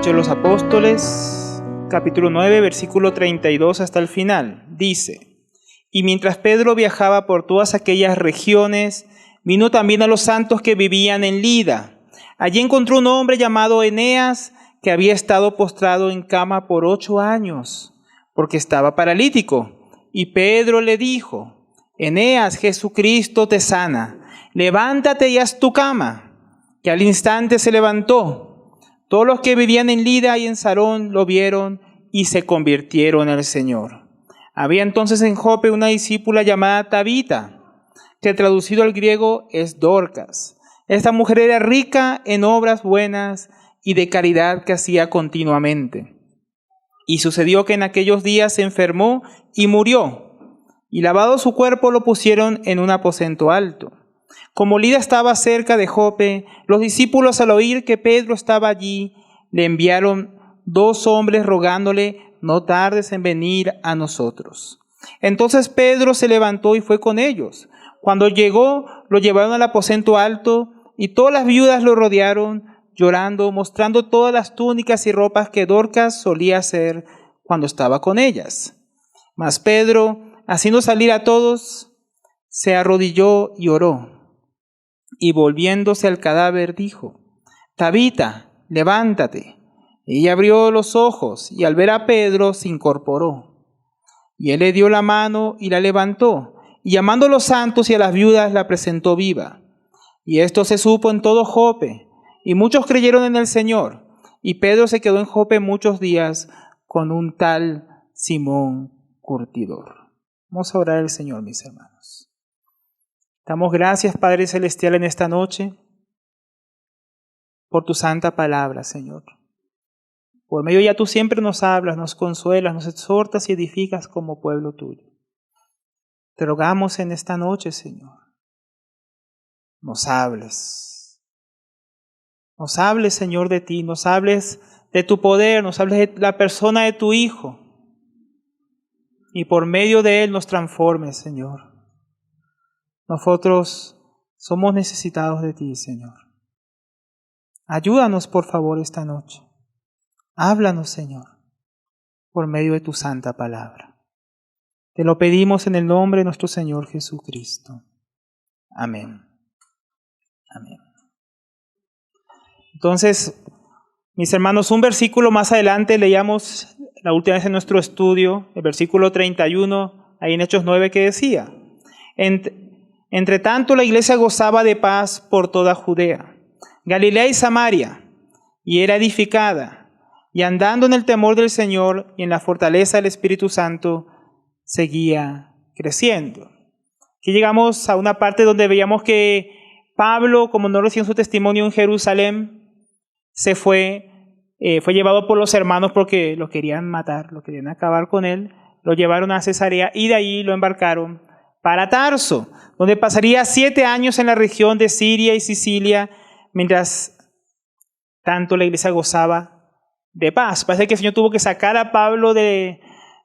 Hechos de los Apóstoles, capítulo 9, versículo 32 hasta el final. Dice: Y mientras Pedro viajaba por todas aquellas regiones, vino también a los santos que vivían en Lida. Allí encontró un hombre llamado Eneas, que había estado postrado en cama por 8 años, porque estaba paralítico. Y Pedro le dijo: Eneas, Jesucristo te sana. Levántate y haz tu cama. Que al instante se levantó. Todos los que vivían en Lida y en Sarón lo vieron y se convirtieron al Señor. Había entonces en Jope una discípula llamada Tabita, que traducido al griego es Dorcas. Esta mujer era rica en obras buenas y de caridad que hacía continuamente. Y sucedió que en aquellos días se enfermó y murió, y lavado su cuerpo lo pusieron en un aposento alto. Como Lida estaba cerca de Jope, los discípulos, al oír que Pedro estaba allí, le enviaron 2 hombres rogándole: no tardes en venir a nosotros. Entonces Pedro se levantó y fue con ellos. Cuando llegó, lo llevaron al aposento alto, y todas las viudas lo rodearon, llorando, mostrando todas las túnicas y ropas que Dorcas solía hacer cuando estaba con ellas. Mas Pedro, haciendo salir a todos, se arrodilló y oró. Y volviéndose al cadáver dijo: Tabita, levántate. Ella abrió los ojos y al ver a Pedro se incorporó. Y él le dio la mano y la levantó, y llamando a los santos y a las viudas la presentó viva. Y esto se supo en todo Jope, y muchos creyeron en el Señor. Y Pedro se quedó en Jope muchos días con un tal Simón curtidor. Vamos a orar al Señor, mis hermanos. Damos gracias, Padre Celestial, en esta noche por tu santa palabra, Señor. Por medio de ella tú siempre nos hablas, nos consuelas, nos exhortas y edificas como pueblo tuyo. Te rogamos en esta noche, Señor, nos hables. Nos hables, Señor, de ti, nos hables de tu poder, nos hables de la persona de tu Hijo. Y por medio de él nos transformes, Señor. Nosotros somos necesitados de ti, Señor. Ayúdanos, por favor, esta noche. Háblanos, Señor, por medio de tu santa palabra. Te lo pedimos en el nombre de nuestro Señor Jesucristo. Amén. Amén. Entonces, mis hermanos, un versículo más adelante leíamos la última vez en nuestro estudio, el versículo 31, ahí en Hechos 9, que decía: Entre tanto, la iglesia gozaba de paz por toda Judea, Galilea y Samaria, y era edificada, y andando en el temor del Señor y en la fortaleza del Espíritu Santo, seguía creciendo. Aquí llegamos a una parte donde veíamos que Pablo, como no recibió su testimonio en Jerusalén, fue llevado por los hermanos porque lo querían matar, lo querían acabar con él, lo llevaron a Cesarea y de ahí lo embarcaron para Tarso, donde pasaría 7 años en la región de Siria y Sicilia, mientras tanto la iglesia gozaba de paz. Parece que el Señor tuvo que sacar a Pablo de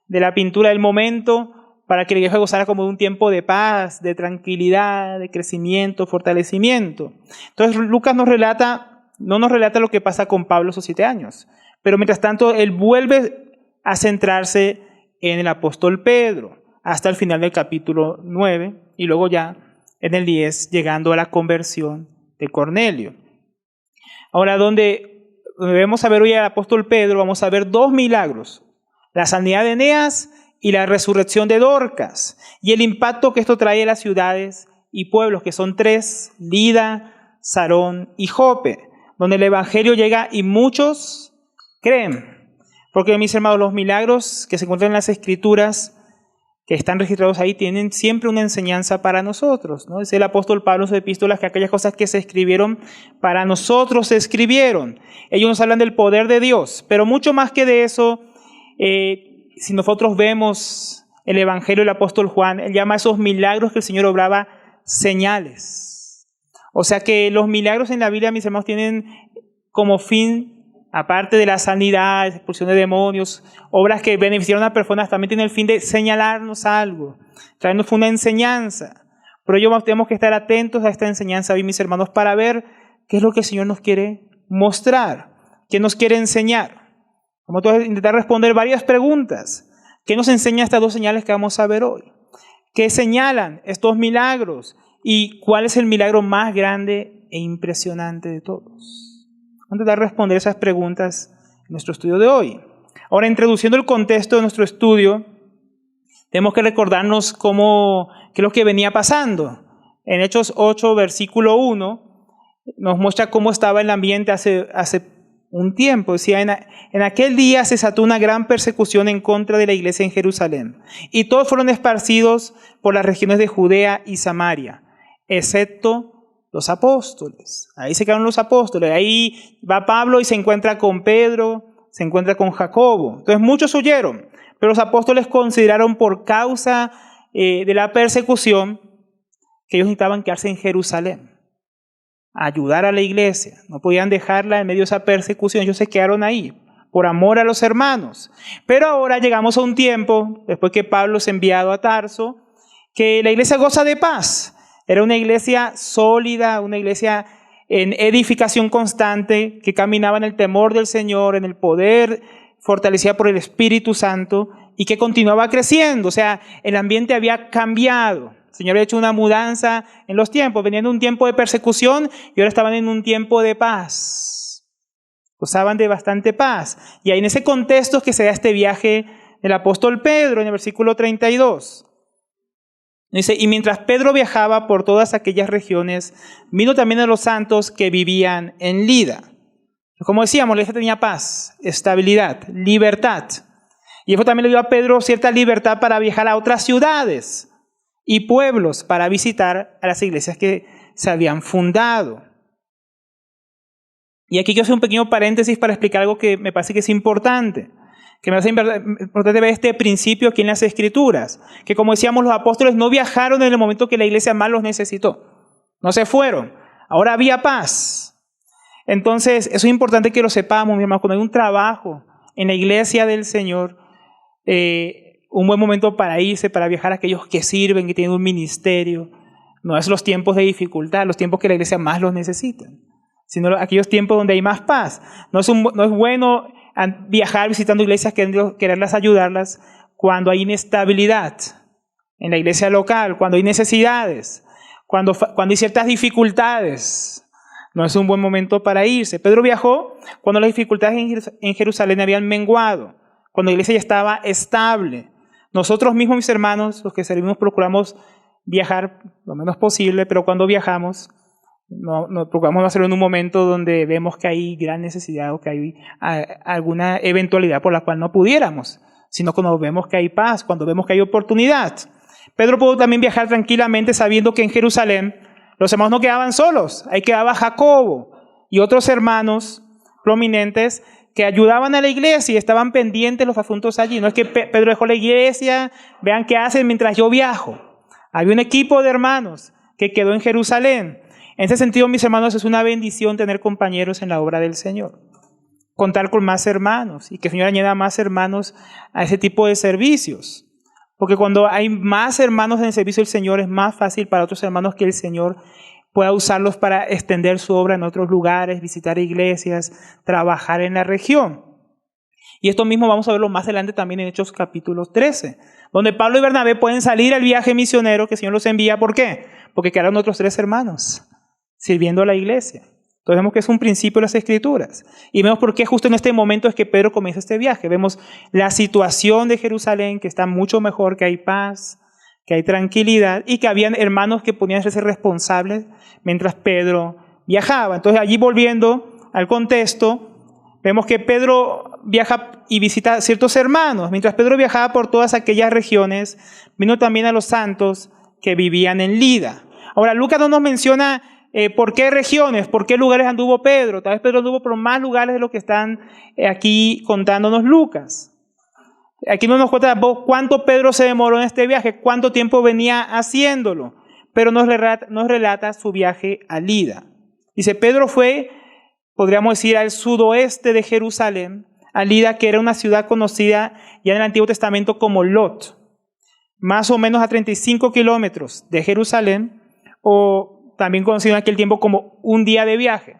la pintura del momento para que la iglesia gozara como de un tiempo de paz, de tranquilidad, de crecimiento, fortalecimiento. Entonces Lucas no nos relata lo que pasa con Pablo esos 7 años, pero mientras tanto él vuelve a centrarse en el apóstol Pedro, hasta el final del capítulo 9, y luego ya en el 10, llegando a la conversión de Cornelio. Ahora, donde vamos a ver hoy al apóstol Pedro, vamos a ver 2 milagros: la sanidad de Eneas y la resurrección de Dorcas, y el impacto que esto trae a las ciudades y pueblos, que son 3, Lida, Sarón y Jope, donde el evangelio llega y muchos creen. Porque, mis hermanos, los milagros que se encuentran en las Escrituras, que están registrados ahí, tienen siempre una enseñanza para nosotros, ¿no? Dice el apóstol Pablo en sus epístolas que aquellas cosas que se escribieron para nosotros se escribieron. Ellos nos hablan del poder de Dios, pero mucho más que de eso, si nosotros vemos el evangelio del apóstol Juan, él llama a esos milagros que el Señor obraba señales. O sea que los milagros en la Biblia, mis hermanos, tienen como fin, aparte de la sanidad, expulsión de demonios, obras que beneficiaron a personas, también tienen el fin de señalarnos algo, traernos una enseñanza. Por ello tenemos que estar atentos a esta enseñanza hoy, mis hermanos, para ver qué es lo que el Señor nos quiere mostrar. ¿Qué nos quiere enseñar? Vamos a intentar responder varias preguntas. ¿Qué nos enseñan estas dos señales que vamos a ver hoy? ¿Qué señalan estos milagros? ¿Y cuál es el milagro más grande e impresionante de todos? Vamos a intentar responder esas preguntas en nuestro estudio de hoy. Ahora, introduciendo el contexto de nuestro estudio, tenemos que recordarnos qué es lo que venía pasando. En Hechos 8, versículo 1, nos muestra cómo estaba el ambiente hace un tiempo. Decía, en aquel día se desató una gran persecución en contra de la iglesia en Jerusalén, y todos fueron esparcidos por las regiones de Judea y Samaria, excepto los apóstoles. Ahí se quedaron los apóstoles. Ahí va Pablo y se encuentra con Pedro, se encuentra con Jacobo. Entonces muchos huyeron, pero los apóstoles consideraron por causa de la persecución que ellos necesitaban quedarse en Jerusalén, ayudar a la iglesia. No podían dejarla en medio de esa persecución. Ellos se quedaron ahí por amor a los hermanos. Pero ahora llegamos a un tiempo, después que Pablo es enviado a Tarso, que la iglesia goza de paz. Era una iglesia sólida, una iglesia en edificación constante, que caminaba en el temor del Señor, en el poder, fortalecida por el Espíritu Santo, y que continuaba creciendo. O sea, el ambiente había cambiado. El Señor había hecho una mudanza en los tiempos. Venían de un tiempo de persecución y ahora estaban en un tiempo de paz. Gozaban de bastante paz. Y ahí en ese contexto es que se da este viaje del apóstol Pedro, en el versículo 32. Dice, y mientras Pedro viajaba por todas aquellas regiones, vino también a los santos que vivían en Lida. Como decíamos, la iglesia tenía paz, estabilidad, libertad. Y eso también le dio a Pedro cierta libertad para viajar a otras ciudades y pueblos para visitar a las iglesias que se habían fundado. Y aquí quiero hacer un pequeño paréntesis para explicar algo que me parece que es importante. Que me parece importante ver este principio aquí en las Escrituras. Que como decíamos, los apóstoles no viajaron en el momento que la iglesia más los necesitó. No se fueron. Ahora había paz. Entonces, eso es importante que lo sepamos, mi hermano. Cuando hay un trabajo en la iglesia del Señor, un buen momento para irse, para viajar a aquellos que sirven, que tienen un ministerio. No es los tiempos de dificultad, los tiempos que la iglesia más los necesita, sino aquellos tiempos donde hay más paz. No es bueno viajar visitando iglesias, quererlas ayudarlas cuando hay inestabilidad en la iglesia local, cuando hay necesidades, cuando hay ciertas dificultades. No es un buen momento para irse. Pedro viajó cuando las dificultades en Jerusalén habían menguado, cuando la iglesia ya estaba estable. Nosotros mismos, mis hermanos, los que servimos, procuramos viajar lo menos posible, pero cuando viajamos, no procuramos hacerlo en un momento donde vemos que hay gran necesidad o que hay alguna eventualidad por la cual no pudiéramos, sino cuando vemos que hay paz, cuando vemos que hay oportunidad. Pedro pudo también viajar tranquilamente sabiendo que en Jerusalén los hermanos no quedaban solos, ahí quedaba Jacobo y otros hermanos prominentes que ayudaban a la iglesia y estaban pendientes de los asuntos allí. No es que Pedro dejó la iglesia, vean qué hacen mientras yo viajo. Había un equipo de hermanos que quedó en Jerusalén. En ese sentido, mis hermanos, es una bendición tener compañeros en la obra del Señor. Contar con más hermanos y que el Señor añada más hermanos a ese tipo de servicios. Porque cuando hay más hermanos en el servicio del Señor, es más fácil para otros hermanos que el Señor pueda usarlos para extender su obra en otros lugares, visitar iglesias, trabajar en la región. Y esto mismo vamos a verlo más adelante también en Hechos capítulo 13, donde Pablo y Bernabé pueden salir al viaje misionero que el Señor los envía. ¿Por qué? Porque quedaron otros 3 hermanos sirviendo a la iglesia. Entonces vemos que es un principio de las Escrituras. Y vemos por qué justo en este momento es que Pedro comienza este viaje. Vemos la situación de Jerusalén, que está mucho mejor, que hay paz, que hay tranquilidad, y que habían hermanos que podían ser responsables mientras Pedro viajaba. Entonces allí, volviendo al contexto, vemos que Pedro viaja y visita a ciertos hermanos. Mientras Pedro viajaba por todas aquellas regiones, vino también a los santos que vivían en Lida. Ahora, Lucas no nos menciona por qué regiones, por qué lugares anduvo Pedro. Tal vez Pedro anduvo por más lugares de lo que están aquí contándonos Lucas. Aquí no nos cuenta cuánto Pedro se demoró en este viaje, cuánto tiempo venía haciéndolo, pero nos relata su viaje a Lida. Dice, Pedro fue, podríamos decir, al sudoeste de Jerusalén, a Lida, que era una ciudad conocida ya en el Antiguo Testamento como Lot, más o menos a 35 kilómetros de Jerusalén, o también conocido en aquel tiempo como un día de viaje.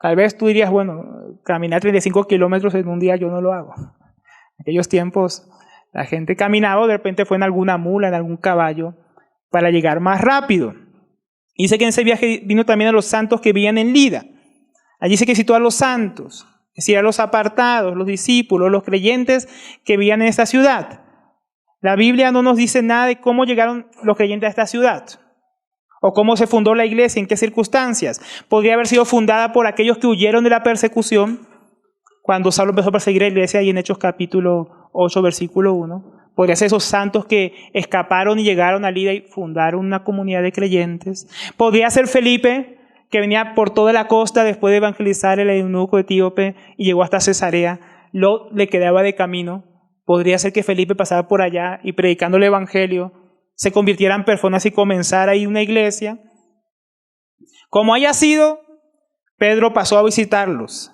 Tal vez tú dirías, bueno, caminar 35 kilómetros en un día yo no lo hago. En aquellos tiempos la gente caminaba o de repente fue en alguna mula, en algún caballo, para llegar más rápido. Y dice que en ese viaje vino también a los santos que vivían en Lida. Allí se citó a los santos, es decir, a los apartados, los discípulos, los creyentes que vivían en esta ciudad. La Biblia no nos dice nada de cómo llegaron los creyentes a esta ciudad o cómo se fundó la iglesia, en qué circunstancias. Podría haber sido fundada por aquellos que huyeron de la persecución cuando Saulo empezó a perseguir a la iglesia, y en Hechos capítulo 8, versículo 1. Podría ser esos santos que escaparon y llegaron a Lida y fundaron una comunidad de creyentes. Podría ser Felipe, que venía por toda la costa después de evangelizar el eunuco etíope y llegó hasta Cesarea. Le quedaba de camino. Podría ser que Felipe pasara por allá y predicando el evangelio se convirtiera en personas y comenzara ahí una iglesia. Como haya sido, Pedro pasó a visitarlos.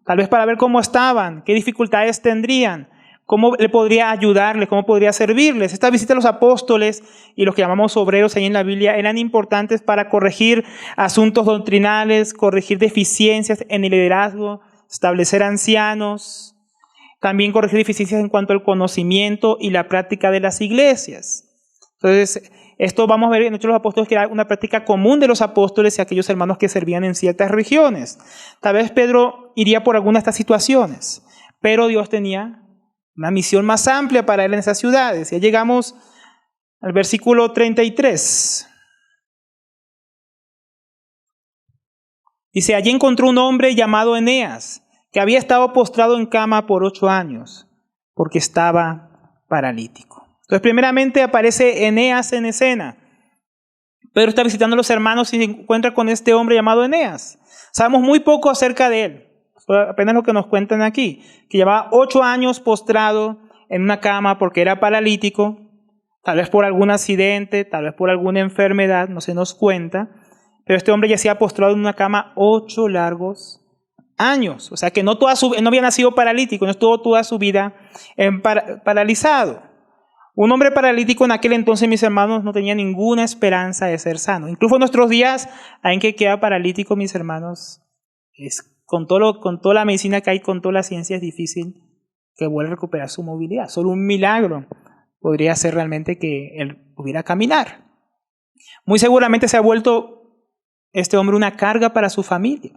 Tal vez para ver cómo estaban, qué dificultades tendrían, cómo le podría ayudarles, cómo podría servirles. Esta visita a los apóstoles y los que llamamos obreros ahí en la Biblia eran importantes para corregir asuntos doctrinales, corregir deficiencias en el liderazgo, establecer ancianos, también corregir deficiencias en cuanto al conocimiento y la práctica de las iglesias. Entonces, esto vamos a ver en Hechos de los Apóstoles que era una práctica común de los apóstoles y aquellos hermanos que servían en ciertas regiones. Tal vez Pedro iría por alguna de estas situaciones, pero Dios tenía una misión más amplia para él en esas ciudades. Ya llegamos al versículo 33. Dice, allí encontró un hombre llamado Eneas, que había estado postrado en cama por 8 años, porque estaba paralítico. Entonces, primeramente aparece Eneas en escena. Pedro está visitando a los hermanos y se encuentra con este hombre llamado Eneas. Sabemos muy poco acerca de él, apenas lo que nos cuentan aquí, que llevaba 8 años postrado en una cama porque era paralítico, tal vez por algún accidente, tal vez por alguna enfermedad, no se nos cuenta, pero este hombre ya se había postrado en una cama 8 largos años, o sea que no había nacido paralítico, no estuvo toda su vida paralizado. Un hombre paralítico en aquel entonces, mis hermanos, no tenía ninguna esperanza de ser sano. Incluso en nuestros días, alguien que queda paralítico, mis hermanos, con toda la medicina que hay, con toda la ciencia, es difícil que vuelva a recuperar su movilidad. Solo un milagro podría ser realmente que él pudiera caminar. Muy seguramente se ha vuelto este hombre una carga para su familia.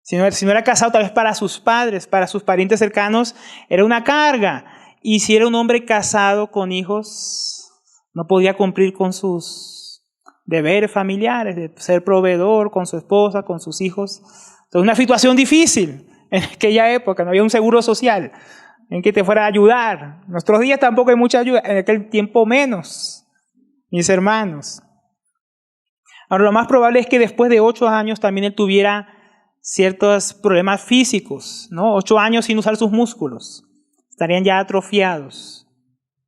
Si no era casado, tal vez para sus padres, para sus parientes cercanos, era una carga. Y si era un hombre casado con hijos, no podía cumplir con sus deberes familiares, de ser proveedor con su esposa, con sus hijos. Entonces, una situación difícil en aquella época, no había un seguro social en que te fuera a ayudar. En nuestros días tampoco hay mucha ayuda, en aquel tiempo menos, mis hermanos. Ahora, lo más probable es que después de 8 años también él tuviera ciertos problemas físicos, ¿no? 8 años sin usar sus músculos. Estarían ya atrofiados,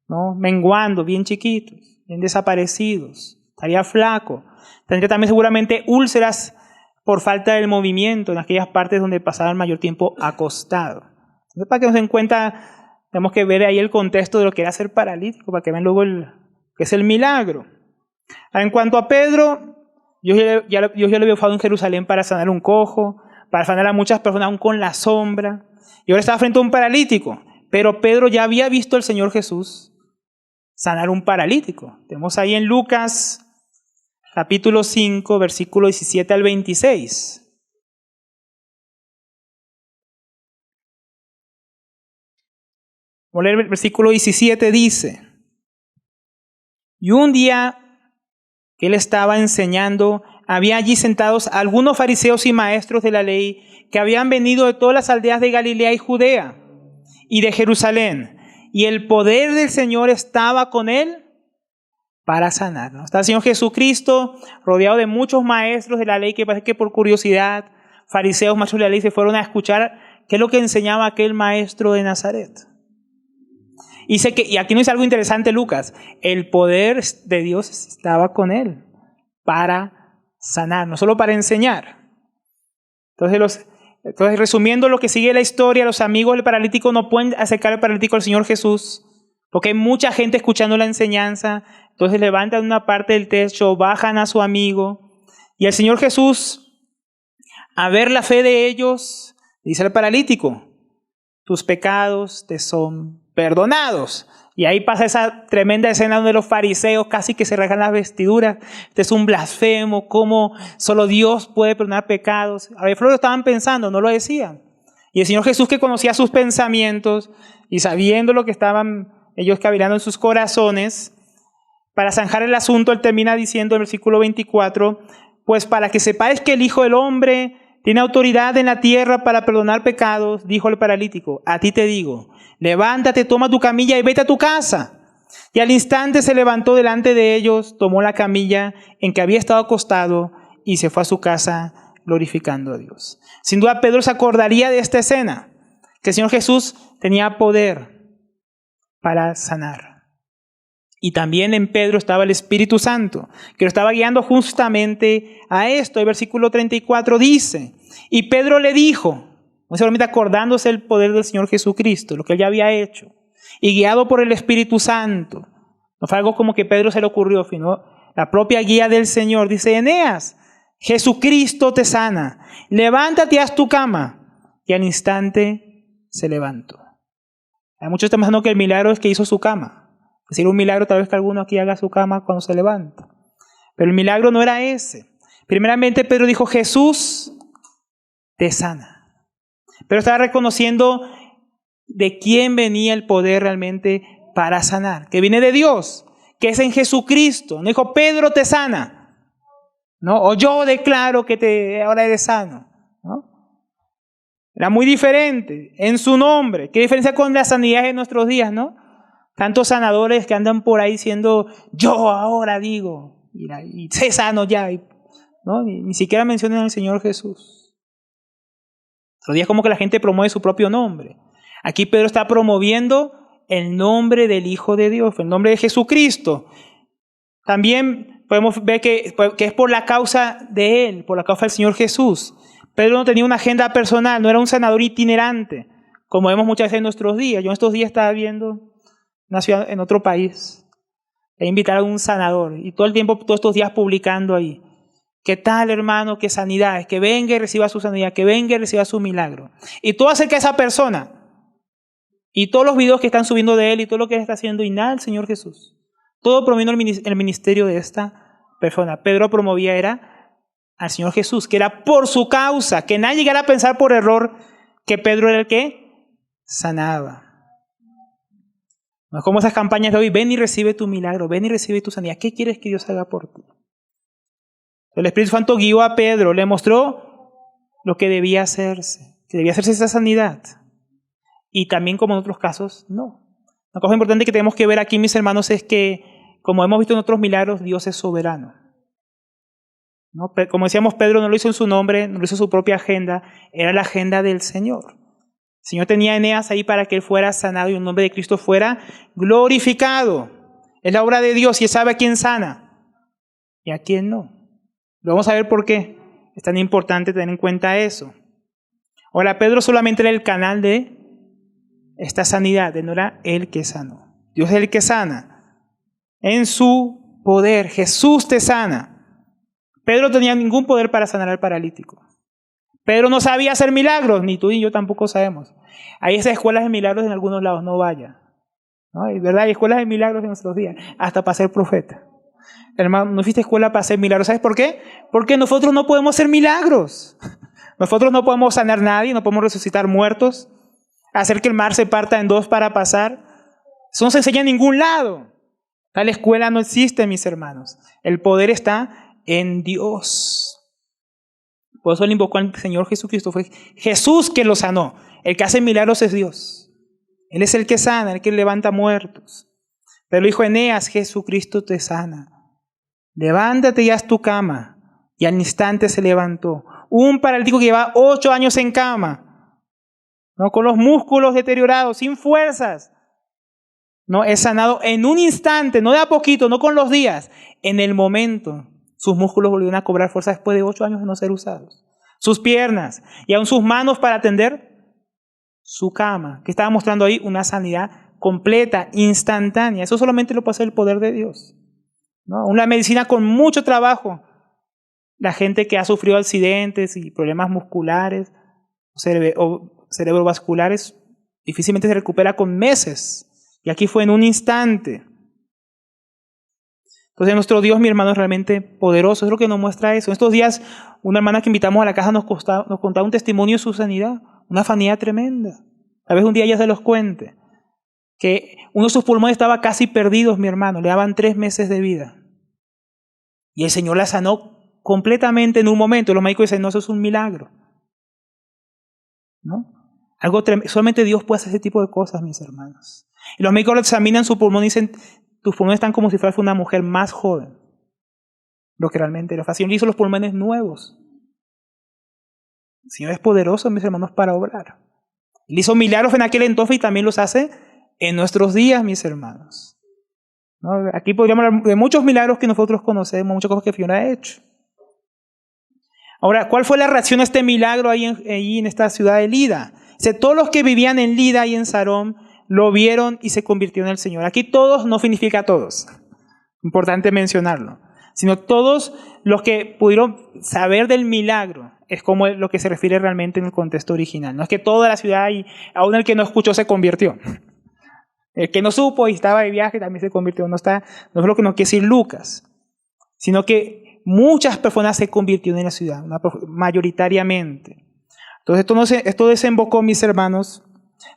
¿no? Menguando, bien chiquitos, bien desaparecidos. Estaría flaco. Tendría también seguramente úlceras por falta del movimiento en aquellas partes donde pasaba el mayor tiempo acostado. Entonces, para que nos den cuenta, tenemos que ver ahí el contexto de lo que era ser paralítico, para que vean luego que es el milagro. Ahora, en cuanto a Pedro, Dios ya le había usado en Jerusalén para sanar un cojo, para sanar a muchas personas aún con la sombra, y ahora estaba frente a un paralítico. Pero Pedro ya había visto al Señor Jesús sanar un paralítico. Tenemos ahí en Lucas capítulo 5, versículo 17 al 26. Vamos a leer el versículo 17, dice: y un día que él estaba enseñando, había allí sentados algunos fariseos y maestros de la ley que habían venido de todas las aldeas de Galilea y Judea y de Jerusalén, y el poder del Señor estaba con él para sanar. Está el Señor Jesucristo rodeado de muchos maestros de la ley que parece que por curiosidad, fariseos, maestros de la ley, se fueron a escuchar qué es lo que enseñaba aquel maestro de Nazaret. Y aquí nos dice algo interesante Lucas: el poder de Dios estaba con él para sanar, no solo para enseñar. Entonces, resumiendo lo que sigue la historia, los amigos del paralítico no pueden acercar al paralítico al Señor Jesús, porque hay mucha gente escuchando la enseñanza. Entonces levantan una parte del techo, bajan a su amigo, y el Señor Jesús, a ver la fe de ellos, Dice al paralítico, tus pecados te son perdonados. Y ahí pasa esa tremenda escena donde los fariseos casi que se rasgan las vestiduras. Este es un blasfemo, cómo solo Dios puede perdonar pecados. A ver, lo estaban pensando, no lo decían. Y el Señor Jesús, que conocía sus pensamientos y sabiendo lo que estaban ellos cavilando en sus corazones, para zanjar el asunto, Él termina diciendo en el versículo 24, pues para que sepáis que el Hijo del Hombre tiene autoridad en la tierra para perdonar pecados, dijo el paralítico, a ti te digo, levántate, toma tu camilla y vete a tu casa. Y al instante se levantó delante de ellos, tomó la camilla en que había estado acostado y se fue a su casa glorificando a Dios. Sin duda Pedro se acordaría de esta escena, que el Señor Jesús tenía poder para sanar. Y también en Pedro estaba el Espíritu Santo, que lo estaba guiando justamente a esto. El versículo 34 dice, y Pedro le dijo, no solamente acordándose el poder del Señor Jesucristo, lo que él ya había hecho, y guiado por el Espíritu Santo. No fue algo como que Pedro se le ocurrió, sino la propia guía del Señor. Dice, Eneas, Jesucristo te sana, levántate, haz tu cama. Y al instante se levantó. Hay muchos están pensando que el milagro es que hizo su cama. Si era un milagro, tal vez que alguno aquí haga su cama cuando se levanta. Pero el milagro no era ese. Primeramente Pedro dijo, Jesús te sana. Pero estaba reconociendo de quién venía el poder realmente para sanar. Que viene de Dios, que es en Jesucristo. No dijo, Pedro te sana, ¿no? O yo declaro que ahora eres sano, ¿no? Era muy diferente. En su nombre. ¿Qué diferencia con la sanidad de nuestros días, no? Tantos sanadores que andan por ahí diciendo, yo ahora digo, y sé sano ya, ¿no? Ni siquiera mencionan al Señor Jesús. Otros días como que la gente promueve su propio nombre. Aquí Pedro está promoviendo el nombre del Hijo de Dios, el nombre de Jesucristo. También podemos ver que es por la causa de Él, por la causa del Señor Jesús. Pedro no tenía una agenda personal, no era un sanador itinerante, como vemos muchas veces en nuestros días. Yo en estos días estaba viendo una ciudad en otro país, e invitar a un sanador, y todo el tiempo, todos estos días publicando ahí, ¿qué tal, hermano? ¿Qué sanidad? Que venga y reciba su sanidad, que venga y reciba su milagro. Y todo acerca de esa persona, y todos los videos que están subiendo de él, y todo lo que él está haciendo, y nada, el Señor Jesús. Todo promoviendo el ministerio de esta persona. Pedro promovía era al Señor Jesús, que era por su causa, que nadie llegara a pensar por error que Pedro era el que sanaba. No es como esas campañas de hoy, ven y recibe tu milagro, ven y recibe tu sanidad. ¿Qué quieres que Dios haga por ti? El Espíritu Santo guió a Pedro, le mostró lo que debía hacerse, que debía hacerse esa sanidad. Y también, como en otros casos, no. Una cosa importante que tenemos que ver aquí, mis hermanos, es que, como hemos visto en otros milagros, Dios es soberano, ¿no? Como decíamos, Pedro no lo hizo en su nombre, no lo hizo en su propia agenda, era la agenda del Señor. El Señor tenía a Eneas ahí para que él fuera sanado y el nombre de Cristo fuera glorificado. Es la obra de Dios y Él sabe a quién sana y a quién no. Vamos a ver por qué es tan importante tener en cuenta eso. Ahora, Pedro solamente era el canal de esta sanidad, no era él que sanó. Dios es el que sana. En su poder, Jesús te sana. Pedro no tenía ningún poder para sanar al paralítico. Pedro no sabía hacer milagros, ni tú ni yo tampoco sabemos. Hay esas escuelas de milagros en algunos lados, no vaya. ¿No? Es verdad, hay escuelas de milagros en nuestros días, hasta para ser profeta. Hermano, no fuiste a escuela para hacer milagros. ¿Sabes por qué? Porque nosotros no podemos hacer milagros. Nosotros no podemos sanar a nadie, no podemos resucitar muertos, hacer que el mar se parta en dos para pasar. Eso no se enseña en ningún lado. Tal escuela no existe, mis hermanos. El poder está en Dios. Por eso él invocó al Señor Jesucristo. Fue Jesús que lo sanó. El que hace milagros es Dios. Él es el que sana, el que levanta muertos. Pero dijo Eneas, Jesucristo te sana. Levántate y haz tu cama. Y al instante se levantó. Un paralítico que llevaba 8 años en cama, ¿no? Con los músculos deteriorados, sin fuerzas, ¿no? Es sanado en un instante, no de a poquito, no con los días. En el momento, sus músculos volvieron a cobrar fuerza después de 8 años de no ser usados. Sus piernas y aún sus manos para atender su cama, que estaba mostrando ahí una sanidad completa, instantánea. Eso solamente lo puede hacer el poder de Dios, ¿no? Una medicina con mucho trabajo. La gente que ha sufrido accidentes y problemas musculares, o cerebrovasculares difícilmente se recupera con meses. Y aquí fue en un instante. Entonces nuestro Dios, mi hermano, es realmente poderoso. Es lo que nos muestra eso. En estos días, una hermana que invitamos a la casa nos contaba un testimonio de su sanidad. Una sanidad tremenda. Tal vez un día ella se los cuente. Que uno de sus pulmones estaba casi perdidos, mi hermano. Le daban 3 meses de vida. Y el Señor la sanó completamente en un momento. Los médicos dicen, no, eso es un milagro. ¿No? Algo tremendo. Solamente Dios puede hacer ese tipo de cosas, mis hermanos. Y los médicos examinan su pulmón y dicen, tus pulmones están como si fueras una mujer más joven. Lo que realmente era. El Señor le hizo los pulmones nuevos. El Señor es poderoso, mis hermanos, para obrar. Él hizo milagros en aquel entonces y también los hace en nuestros días, mis hermanos. ¿No? Aquí podríamos hablar de muchos milagros que nosotros conocemos, muchas cosas que Fiona ha hecho. Ahora, ¿cuál fue la reacción a este milagro ahí en esta ciudad de Lida? Todos los que vivían en Lida y en Sarón lo vieron y se convirtieron en el Señor. Aquí todos no significa todos. Importante mencionarlo. Sino todos los que pudieron saber del milagro. Es como lo que se refiere realmente en el contexto original. No es que toda la ciudad y aún el que no escuchó se convirtió. El que no supo y estaba de viaje también se convirtió. No es lo que nos quiere decir Lucas. Sino que muchas personas se convirtieron en la ciudad, mayoritariamente. Entonces esto desembocó, mis hermanos,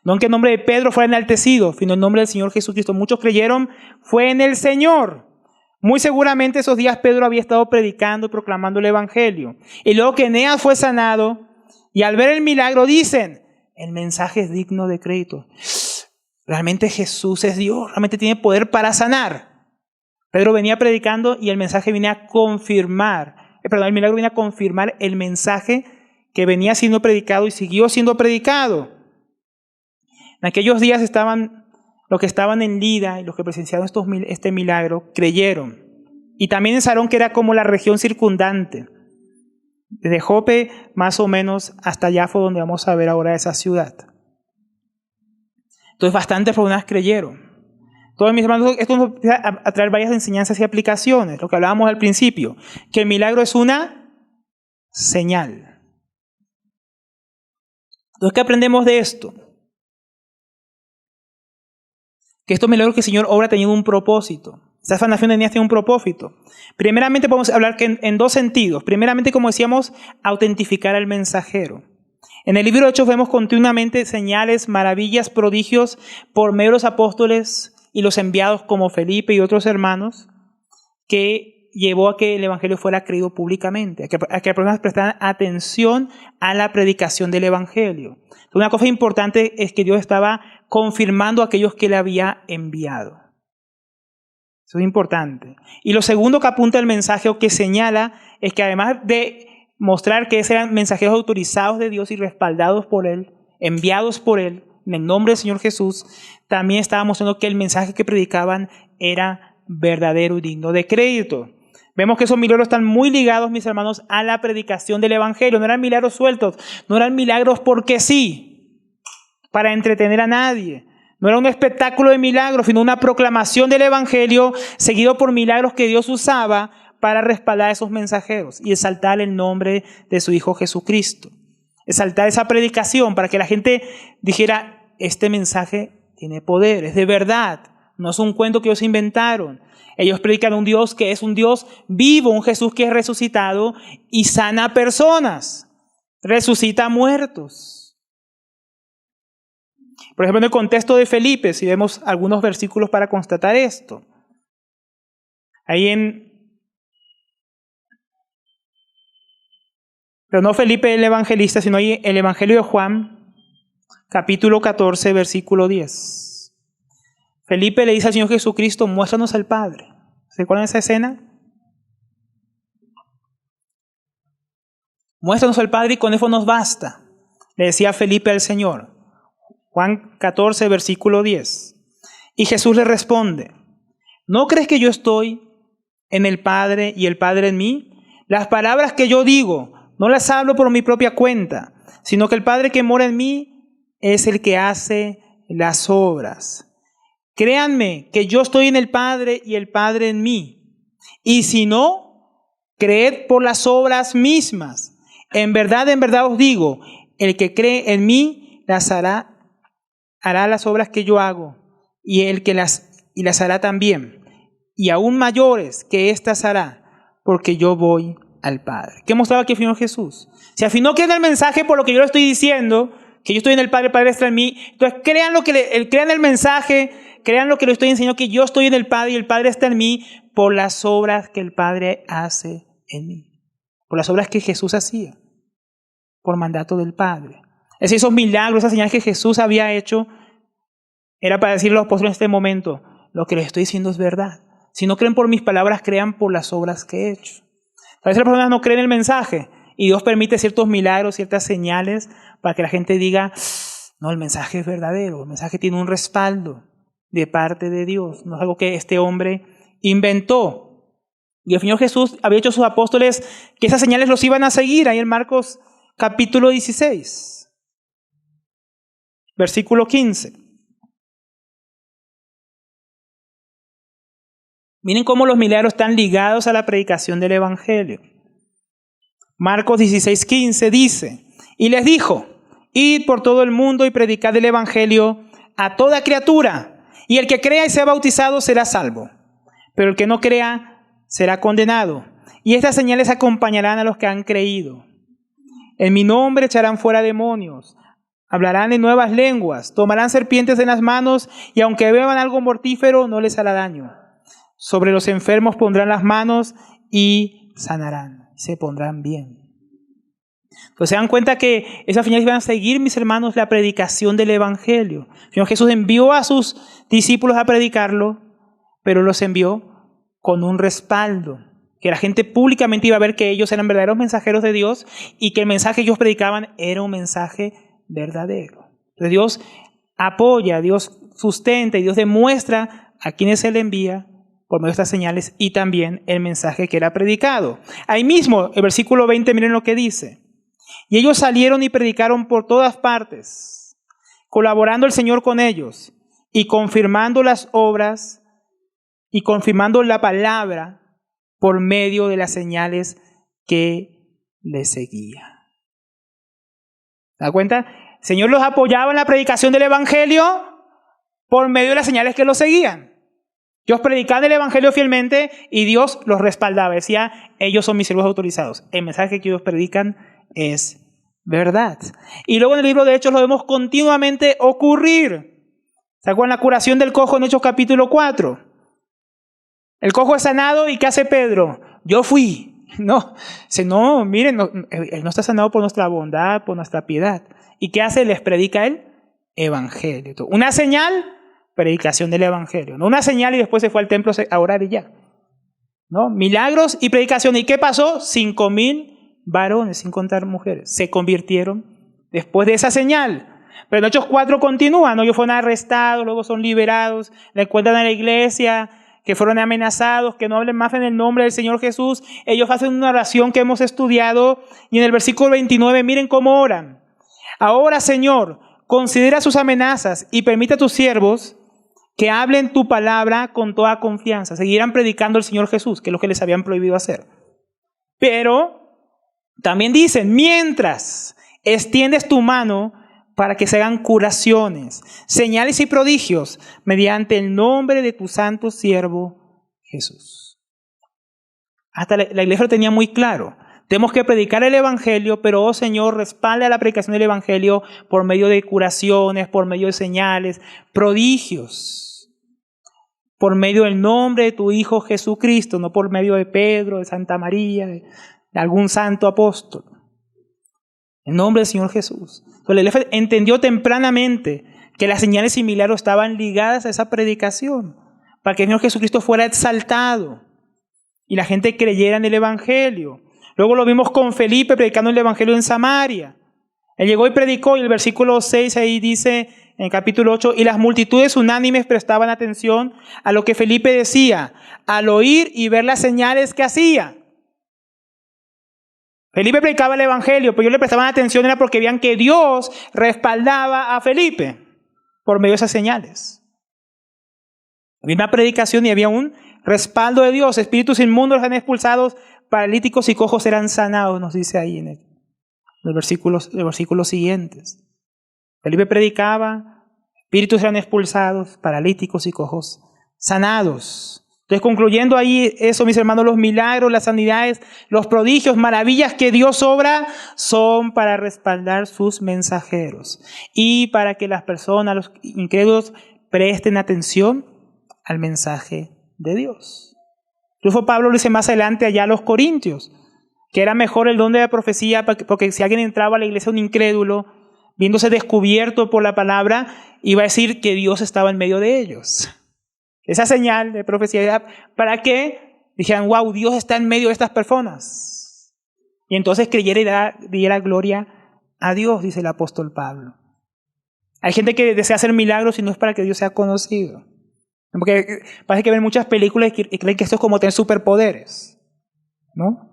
no en que el nombre de Pedro fuera enaltecido, sino en el nombre del Señor Jesucristo. Muchos creyeron, fue en el Señor. Muy seguramente esos días Pedro había estado predicando y proclamando el Evangelio. Y luego que Eneas fue sanado, y al ver el milagro dicen, el mensaje es digno de crédito. Realmente Jesús es Dios, realmente tiene poder para sanar. Pedro venía predicando y el mensaje venía a confirmar, el milagro venía a confirmar el mensaje que venía siendo predicado y siguió siendo predicado. En aquellos días los que estaban en Lida y los que presenciaron este milagro creyeron. Y también en Sarón, que era como la región circundante. Desde Jope más o menos hasta Jafo, donde vamos a ver ahora esa ciudad. Entonces bastantes personas creyeron. Todos mis hermanos, esto nos empieza a traer varias enseñanzas y aplicaciones. Lo que hablábamos al principio, que el milagro es una señal. Entonces, ¿qué aprendemos de esto? Que estos milagros que el Señor obra tenían un propósito. Esa sanación tenía un propósito. Primeramente podemos hablar que en 2 sentidos. Primeramente, como decíamos, autentificar al mensajero. En el libro de Hechos vemos continuamente señales, maravillas, prodigios por medio de los apóstoles y los enviados como Felipe y otros hermanos, que llevó a que el Evangelio fuera creído públicamente, a que las personas prestaran atención a la predicación del Evangelio. Una cosa importante es que Dios estaba confirmando a aquellos que le había enviado. Eso es importante. Y lo segundo que apunta el mensaje o que señala es que además de mostrar que eran mensajeros autorizados de Dios y respaldados por Él, enviados por Él, en el nombre del Señor Jesús, también estaba mostrando que el mensaje que predicaban era verdadero y digno de crédito. Vemos que esos milagros están muy ligados, mis hermanos, a la predicación del Evangelio. No eran milagros sueltos, no eran milagros porque sí, para entretener a nadie. No era un espectáculo de milagros, sino una proclamación del Evangelio seguido por milagros que Dios usaba para respaldar a esos mensajeros y exaltar el nombre de su Hijo Jesucristo. Exaltar esa predicación para que la gente dijera, este mensaje tiene poder, es de verdad, no es un cuento que ellos inventaron. Ellos predican un Dios que es un Dios vivo, un Jesús que es resucitado y sana personas, resucita muertos. Por ejemplo, en el contexto de Felipe, si vemos algunos versículos para constatar esto. Pero no Felipe el evangelista, sino ahí el Evangelio de Juan, capítulo 14, versículo 10. Felipe le dice al Señor Jesucristo, muéstranos al Padre. ¿Se acuerdan de esa escena? Muéstranos al Padre y con eso nos basta. Le decía Felipe al Señor. Juan 14, versículo 10. Y Jesús le responde, ¿no crees que yo estoy en el Padre y el Padre en mí? Las palabras que yo digo no las hablo por mi propia cuenta, sino que el Padre que mora en mí es el que hace las obras. Créanme que yo estoy en el Padre y el Padre en mí. Y si no, creed por las obras mismas. En verdad os digo, El que cree en mí hará las obras que yo hago, y las hará también, y aún mayores que éstas hará, porque yo voy al Padre. ¿Qué mostraba aquí el Señor Jesús? Si al fin no creen el mensaje por lo que yo le estoy diciendo, que yo estoy en el Padre, el Padre está en mí, entonces crean el mensaje, crean lo que le estoy enseñando, que yo estoy en el Padre y el Padre está en mí, por las obras que el Padre hace en mí, por las obras que Jesús hacía, por mandato del Padre. Es decir, esos milagros, esas señales que Jesús había hecho, era para decirle a los apóstoles en este momento, lo que les estoy diciendo es verdad. Si no creen por mis palabras, crean por las obras que he hecho. A veces las personas no creen el mensaje y Dios permite ciertos milagros, ciertas señales para que la gente diga, no, el mensaje es verdadero, el mensaje tiene un respaldo de parte de Dios, no es algo que este hombre inventó. Y el Señor Jesús había hecho a sus apóstoles que esas señales los iban a seguir, ahí en Marcos capítulo 16, versículo 15. Miren cómo los milagros están ligados a la predicación del Evangelio. Marcos 16:15 dice, y les dijo, id por todo el mundo y predicad el Evangelio a toda criatura, y el que crea y sea bautizado será salvo, pero el que no crea será condenado. Y estas señales acompañarán a los que han creído. En mi nombre echarán fuera demonios, hablarán en nuevas lenguas, tomarán serpientes en las manos, y aunque beban algo mortífero no les hará daño. Sobre los enfermos pondrán las manos y sanarán, se pondrán bien. Entonces se dan cuenta que esas señales van a seguir, mis hermanos, la predicación del Evangelio. El Señor Jesús envió a sus discípulos a predicarlo, pero los envió con un respaldo, que la gente públicamente iba a ver que ellos eran verdaderos mensajeros de Dios y que el mensaje que ellos predicaban era un mensaje verdadero. Entonces Dios apoya, Dios sustenta y Dios demuestra a quienes Él envía por medio de estas señales y también el mensaje que era predicado. Ahí mismo, el versículo 20, miren lo que dice. Y ellos salieron y predicaron por todas partes, colaborando el Señor con ellos y confirmando las obras y confirmando la palabra por medio de las señales que les seguía. ¿Se da cuenta? El Señor los apoyaba en la predicación del Evangelio por medio de las señales que los seguían. Ellos predicaban el Evangelio fielmente y Dios los respaldaba. Decía, ellos son mis siervos autorizados. El mensaje que ellos predican es verdad. Y luego en el libro de Hechos lo vemos continuamente ocurrir. ¿Se acuerdan la curación del cojo en Hechos capítulo 4? El cojo es sanado y ¿qué hace Pedro? Yo fui. No, miren, él no está sanado por nuestra bondad, por nuestra piedad. ¿Y qué hace? Les predica el Evangelio. Una señal, predicación del Evangelio. No una señal y después se fue al templo a orar y ya. ¿No? Milagros y predicación. ¿Y qué pasó? 5,000 varones, sin contar mujeres, se convirtieron después de esa señal. Pero en Hechos 4 continúan, ¿no? Ellos fueron arrestados, luego son liberados, le cuentan a la iglesia que fueron amenazados, que no hablen más en el nombre del Señor Jesús. Ellos hacen una oración que hemos estudiado y en el versículo 29 miren cómo oran. Ahora, Señor, considera sus amenazas y permite a tus siervos que hablen tu palabra con toda confianza. Seguirán predicando el Señor Jesús, que es lo que les habían prohibido hacer. Pero también dicen, mientras extiendes tu mano para que se hagan curaciones, señales y prodigios mediante el nombre de tu santo siervo Jesús. Hasta la iglesia lo tenía muy claro. Tenemos que predicar el Evangelio, pero, oh Señor, respalda la predicación del Evangelio por medio de curaciones, por medio de señales, prodigios, por medio del nombre de tu Hijo Jesucristo, no por medio de Pedro, de Santa María, de algún santo apóstol. En nombre del Señor Jesús. Entonces, la iglesia entendió tempranamente que las señales y milagros estaban ligadas a esa predicación, para que el Señor Jesucristo fuera exaltado y la gente creyera en el Evangelio. Luego lo vimos con Felipe predicando el Evangelio en Samaria. Él llegó y predicó, y el versículo 6 ahí dice, en el capítulo 8, y las multitudes unánimes prestaban atención a lo que Felipe decía, al oír y ver las señales que hacía. Felipe predicaba el Evangelio, pero ellos le prestaban atención era porque veían que Dios respaldaba a Felipe por medio de esas señales. Había una predicación y había un respaldo de Dios. Espíritus inmundos eran expulsados, paralíticos y cojos eran sanados, nos dice ahí en él. los versículos siguientes. Felipe predicaba, espíritus eran expulsados, paralíticos y cojos sanados. Entonces, concluyendo ahí eso, mis hermanos, los milagros, las sanidades, los prodigios, maravillas que Dios obra son para respaldar sus mensajeros y para que las personas, los incrédulos, presten atención al mensaje de Dios. Incluso Pablo lo dice más adelante allá a los Corintios, que era mejor el don de la profecía, porque si alguien entraba a la iglesia un incrédulo, viéndose descubierto por la palabra, iba a decir que Dios estaba en medio de ellos. Esa señal de profecía era para que dijeran, wow, Dios está en medio de estas personas. Y entonces creyera y diera gloria a Dios, dice el apóstol Pablo. Hay gente que desea hacer milagros y no es para que Dios sea conocido. Porque parece que ven muchas películas y creen que esto es como tener superpoderes, ¿no?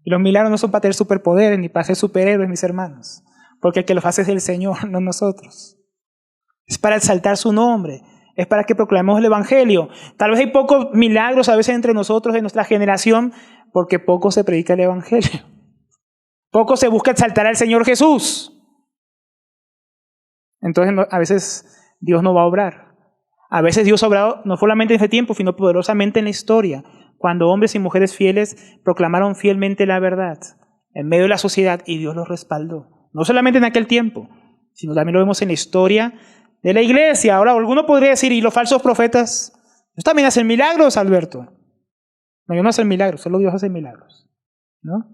Y los milagros no son para tener superpoderes ni para ser superhéroes, mis hermanos. Porque el que los hace es el Señor, no nosotros. Es para exaltar su nombre. Es para que proclamemos el Evangelio. Tal vez hay pocos milagros a veces entre nosotros, en nuestra generación, porque poco se predica el Evangelio. Poco se busca exaltar al Señor Jesús. Entonces a veces Dios no va a obrar. A veces Dios ha obrado no solamente en este tiempo, sino poderosamente en la historia, cuando hombres y mujeres fieles proclamaron fielmente la verdad en medio de la sociedad y Dios los respaldó. No solamente en aquel tiempo, sino también lo vemos en la historia de la iglesia. Ahora, alguno podría decir, ¿y los falsos profetas? Ellos también hacen milagros, Alberto. No, ellos no hacen milagros, solo Dios hace milagros, ¿no?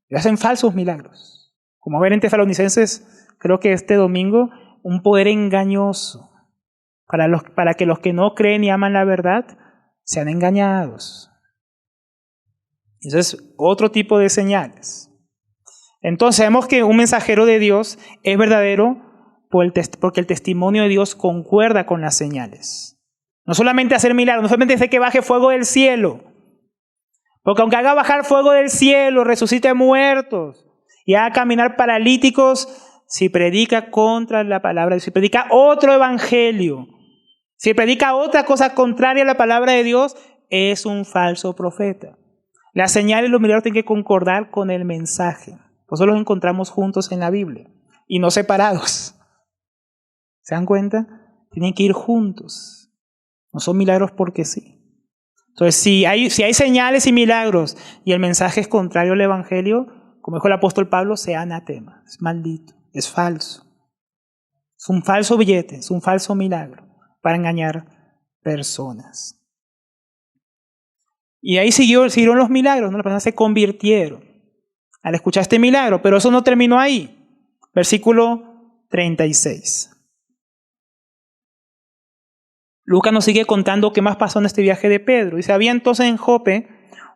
Ellos hacen falsos milagros. Como ver en Tesalonicenses, creo que este domingo, un poder engañoso para que los que no creen y aman la verdad sean engañados. Eso es otro tipo de señales. Entonces vemos que un mensajero de Dios es verdadero porque el testimonio de Dios concuerda con las señales. No solamente hacer milagros, no solamente hacer que baje fuego del cielo. Porque aunque haga bajar fuego del cielo, resucite muertos y haga caminar paralíticos, si predica contra la palabra, si predica otro evangelio, si predica otra cosa contraria a la palabra de Dios, es un falso profeta. Las señales y los milagros tienen que concordar con el mensaje. Por eso los encontramos juntos en la Biblia y no separados. ¿Se dan cuenta? Tienen que ir juntos. No son milagros porque sí. Entonces, si hay señales y milagros y el mensaje es contrario al evangelio, como dijo el apóstol Pablo, sea anatema, es maldito, es falso. Es un falso billete, es un falso milagro para engañar personas. Y ahí siguieron los milagros, ¿no? Las personas se convirtieron al escuchar este milagro, pero eso no terminó ahí. Versículo 36. Lucas nos sigue contando qué más pasó en este viaje de Pedro. Dice, había entonces en Jope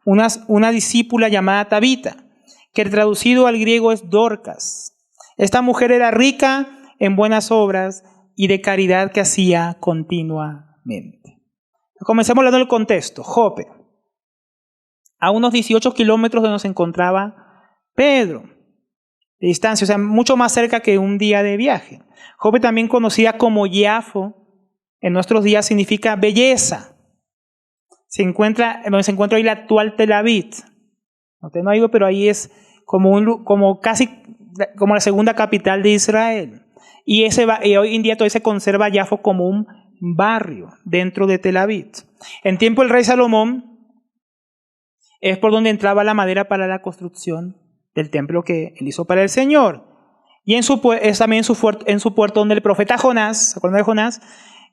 una discípula llamada Tabita, que traducido al griego es Dorcas. Esta mujer era rica en buenas obras y de caridad que hacía continuamente. Comencemos hablando del contexto. Jope, a unos 18 kilómetros de donde se encontraba Pedro, de distancia, o sea, mucho más cerca que un día de viaje. Jope, también conocida como Iafo, en nuestros días significa belleza. Donde se encuentra hoy la actual Tel Aviv. Usted no ha ido, pero ahí es casi como la segunda capital de Israel. Y hoy en día todavía se conserva Iafo como un barrio dentro de Tel Aviv. En tiempo del rey Salomón es por donde entraba la madera para la construcción del templo que él hizo para el Señor. Y es también en su puerto donde el profeta Jonás, ¿se acuerdan de Jonás?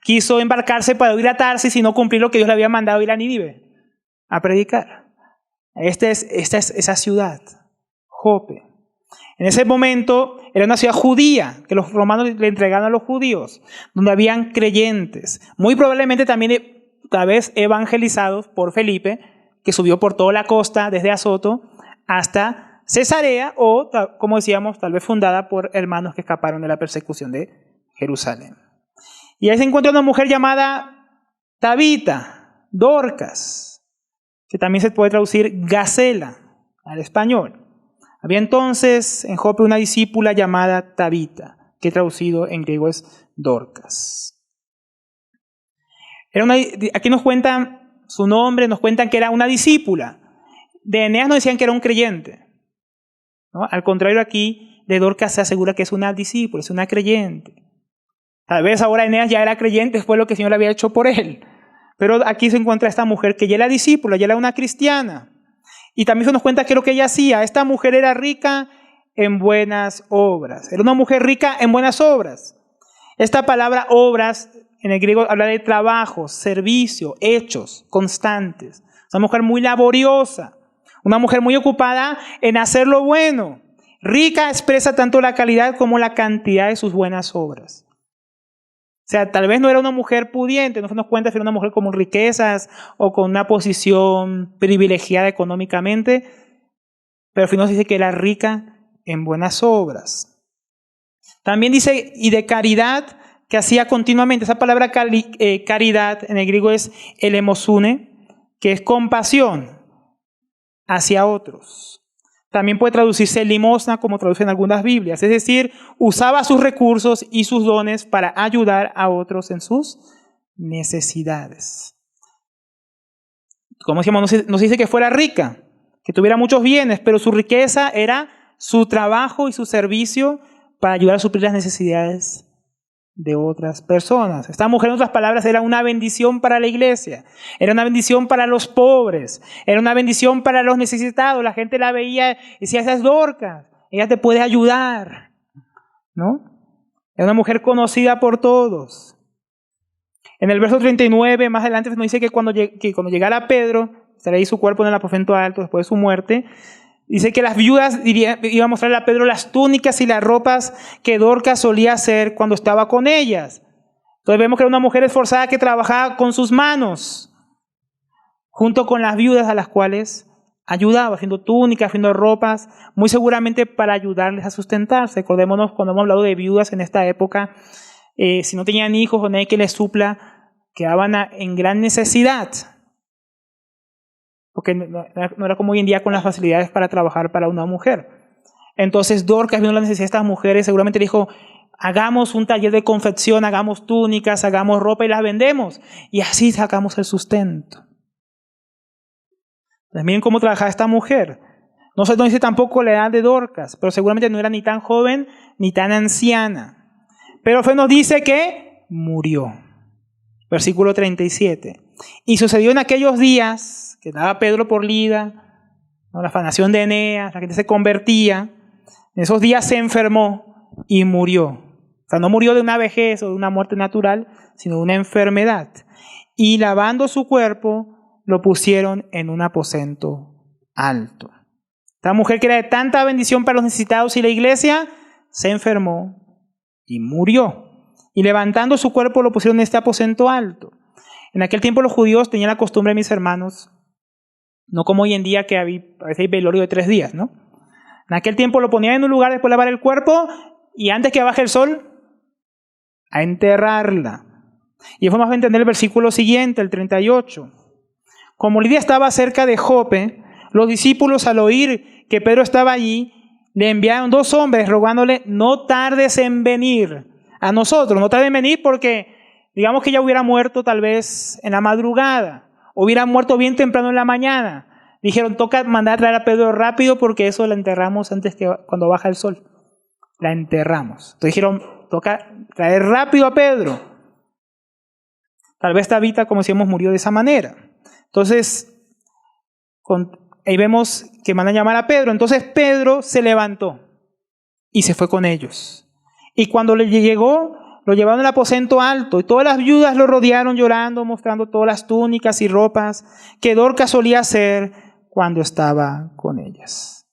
Quiso embarcarse para ir a Tarsis y no cumplir lo que Dios le había mandado ir a Nínive a predicar. Esta es esa ciudad, Jope. En ese momento era una ciudad judía que los romanos le entregaron a los judíos, donde habían creyentes, muy probablemente también tal vez evangelizados por Felipe, que subió por toda la costa desde Azoto hasta Cesarea, o como decíamos, tal vez fundada por hermanos que escaparon de la persecución de Jerusalén. Y ahí se encuentra una mujer llamada Tabita, Dorcas, que también se puede traducir Gacela al español. Había entonces en Jope una discípula llamada Tabita, que traducido en griego es Dorcas. Aquí nos cuentan su nombre, nos cuentan que era una discípula. De Eneas nos decían que era un creyente, ¿no? Al contrario, aquí de Dorcas se asegura que es una discípula, es una creyente. Tal vez ahora Eneas ya era creyente, fue lo que el Señor había hecho por él. Pero aquí se encuentra esta mujer que ya era discípula, ya era una cristiana. Y también se nos cuenta qué es lo que ella hacía. Esta mujer era rica en buenas obras. Era una mujer rica en buenas obras. Esta palabra obras en el griego habla de trabajo, servicio, hechos constantes. Una mujer muy laboriosa, una mujer muy ocupada en hacer lo bueno. Rica expresa tanto la calidad como la cantidad de sus buenas obras. O sea, tal vez no era una mujer pudiente, no se nos cuenta si era una mujer con riquezas o con una posición privilegiada económicamente, pero al final nos dice que era rica en buenas obras. También dice, y de caridad, que hacía continuamente. Esa palabra caridad en el griego es elemosune, que es compasión hacia otros. También puede traducirse limosna, como traducen algunas Biblias. Es decir, usaba sus recursos y sus dones para ayudar a otros en sus necesidades. Como decíamos, no se dice que fuera rica, que tuviera muchos bienes, pero su riqueza era su trabajo y su servicio para ayudar a suplir las necesidades de otras personas. Esta mujer, en otras palabras, era una bendición para la iglesia, era una bendición para los pobres, era una bendición para los necesitados. La gente la veía y decía, esa es Dorcas, ella te puede ayudar, ¿no? Era una mujer conocida por todos. En el verso 39, más adelante, nos dice que cuando llegara Pedro, estaría ahí su cuerpo en el aposento alto después de su muerte. Dice que las viudas iban a mostrarle a Pedro las túnicas y las ropas que Dorcas solía hacer cuando estaba con ellas. Entonces vemos que era una mujer esforzada que trabajaba con sus manos, junto con las viudas a las cuales ayudaba, haciendo túnicas, haciendo ropas, muy seguramente para ayudarles a sustentarse. Recordémonos cuando hemos hablado de viudas en esta época, si no tenían hijos o nadie que les supla, quedaban en gran necesidad. Porque no era como hoy en día con las facilidades para trabajar para una mujer. Entonces Dorcas, viendo la necesidad de estas mujeres, seguramente le dijo, hagamos un taller de confección, hagamos túnicas, hagamos ropa y las vendemos. Y así sacamos el sustento. Entonces, miren cómo trabajaba esta mujer. No se dice tampoco la edad de Dorcas, pero seguramente no era ni tan joven ni tan anciana. Pero nos dice que murió. Versículo 37. Y sucedió en aquellos días que daba Pedro por Lida, ¿no? La afanación de Eneas, la gente se convertía. En esos días se enfermó y murió. O sea, no murió de una vejez o de una muerte natural, sino de una enfermedad. Y lavando su cuerpo, lo pusieron en un aposento alto. Esta mujer que era de tanta bendición para los necesitados y la iglesia, se enfermó y murió. Y levantando su cuerpo, lo pusieron en este aposento alto. En aquel tiempo los judíos tenían la costumbre, mis hermanos, no como hoy en día que a veces hay velorio de 3 días, ¿no? En aquel tiempo lo ponían en un lugar después de lavar el cuerpo y antes que baje el sol, a enterrarla. Y eso más va a entender el versículo siguiente, el 38. Como Lidia estaba cerca de Jope, los discípulos al oír que Pedro estaba allí, le enviaron 2 hombres rogándole, no tardes en venir a nosotros, no tardes en venir porque digamos que ya hubiera muerto tal vez en la madrugada, hubiera muerto bien temprano en la mañana. Dijeron, toca mandar a traer a Pedro rápido porque eso la enterramos antes que cuando baja el sol. La enterramos. Entonces dijeron, toca traer rápido a Pedro. Tal vez Tabita, como decíamos, murió de esa manera. Entonces, ahí vemos que mandan a llamar a Pedro. Entonces Pedro se levantó y se fue con ellos. Y cuando le llegó, lo llevaron al aposento alto y todas las viudas lo rodearon llorando, mostrando todas las túnicas y ropas que Dorcas solía hacer cuando estaba con ellas.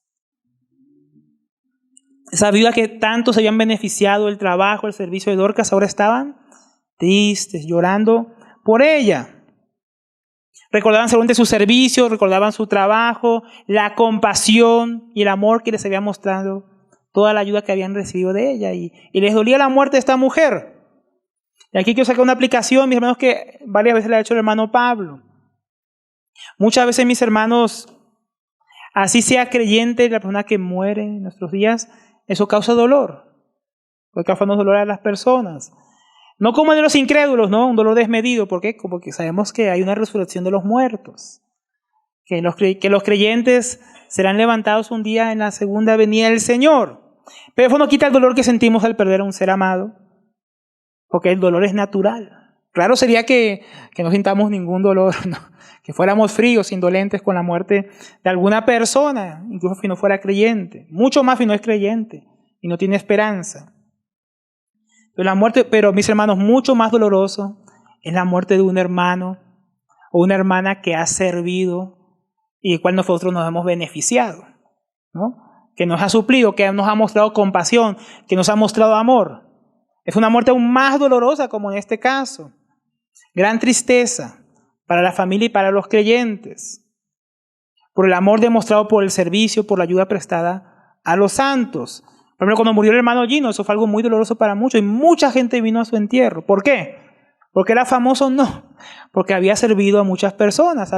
Esas viudas que tanto se habían beneficiado del trabajo, el servicio de Dorcas, ahora estaban tristes, llorando por ella. Recordaban seguramente su servicio, recordaban su trabajo, la compasión y el amor que les había mostrado, toda la ayuda que habían recibido de ella, y les dolía la muerte de esta mujer. Y aquí quiero sacar una aplicación, mis hermanos, que varias veces le ha hecho el hermano Pablo. Muchas veces, mis hermanos, así sea creyente la persona que muere en nuestros días, eso causa dolor, puede causarnos dolor a las personas. No como de los incrédulos, ¿no? Un dolor desmedido. ¿Por qué? Porque sabemos que hay una resurrección de los muertos, que los creyentes serán levantados un día en la segunda venida del Señor. Pero eso no quita el dolor que sentimos al perder a un ser amado, porque el dolor es natural. Claro sería que no sintamos ningún dolor, ¿no? Que fuéramos fríos, indolentes con la muerte de alguna persona, incluso si no fuera creyente. Mucho más si no es creyente y no tiene esperanza. Pero mis hermanos, mucho más doloroso es la muerte de un hermano o una hermana que ha servido y del cual nosotros nos hemos beneficiado, ¿no? Que nos ha suplido, que nos ha mostrado compasión, que nos ha mostrado amor. Es una muerte aún más dolorosa como en este caso. Gran tristeza para la familia y para los creyentes, por el amor demostrado por el servicio, por la ayuda prestada a los santos. Por ejemplo, cuando murió el hermano Gino, eso fue algo muy doloroso para muchos y mucha gente vino a su entierro. ¿Por qué? ¿Porque era famoso? No, porque había servido a muchas personas,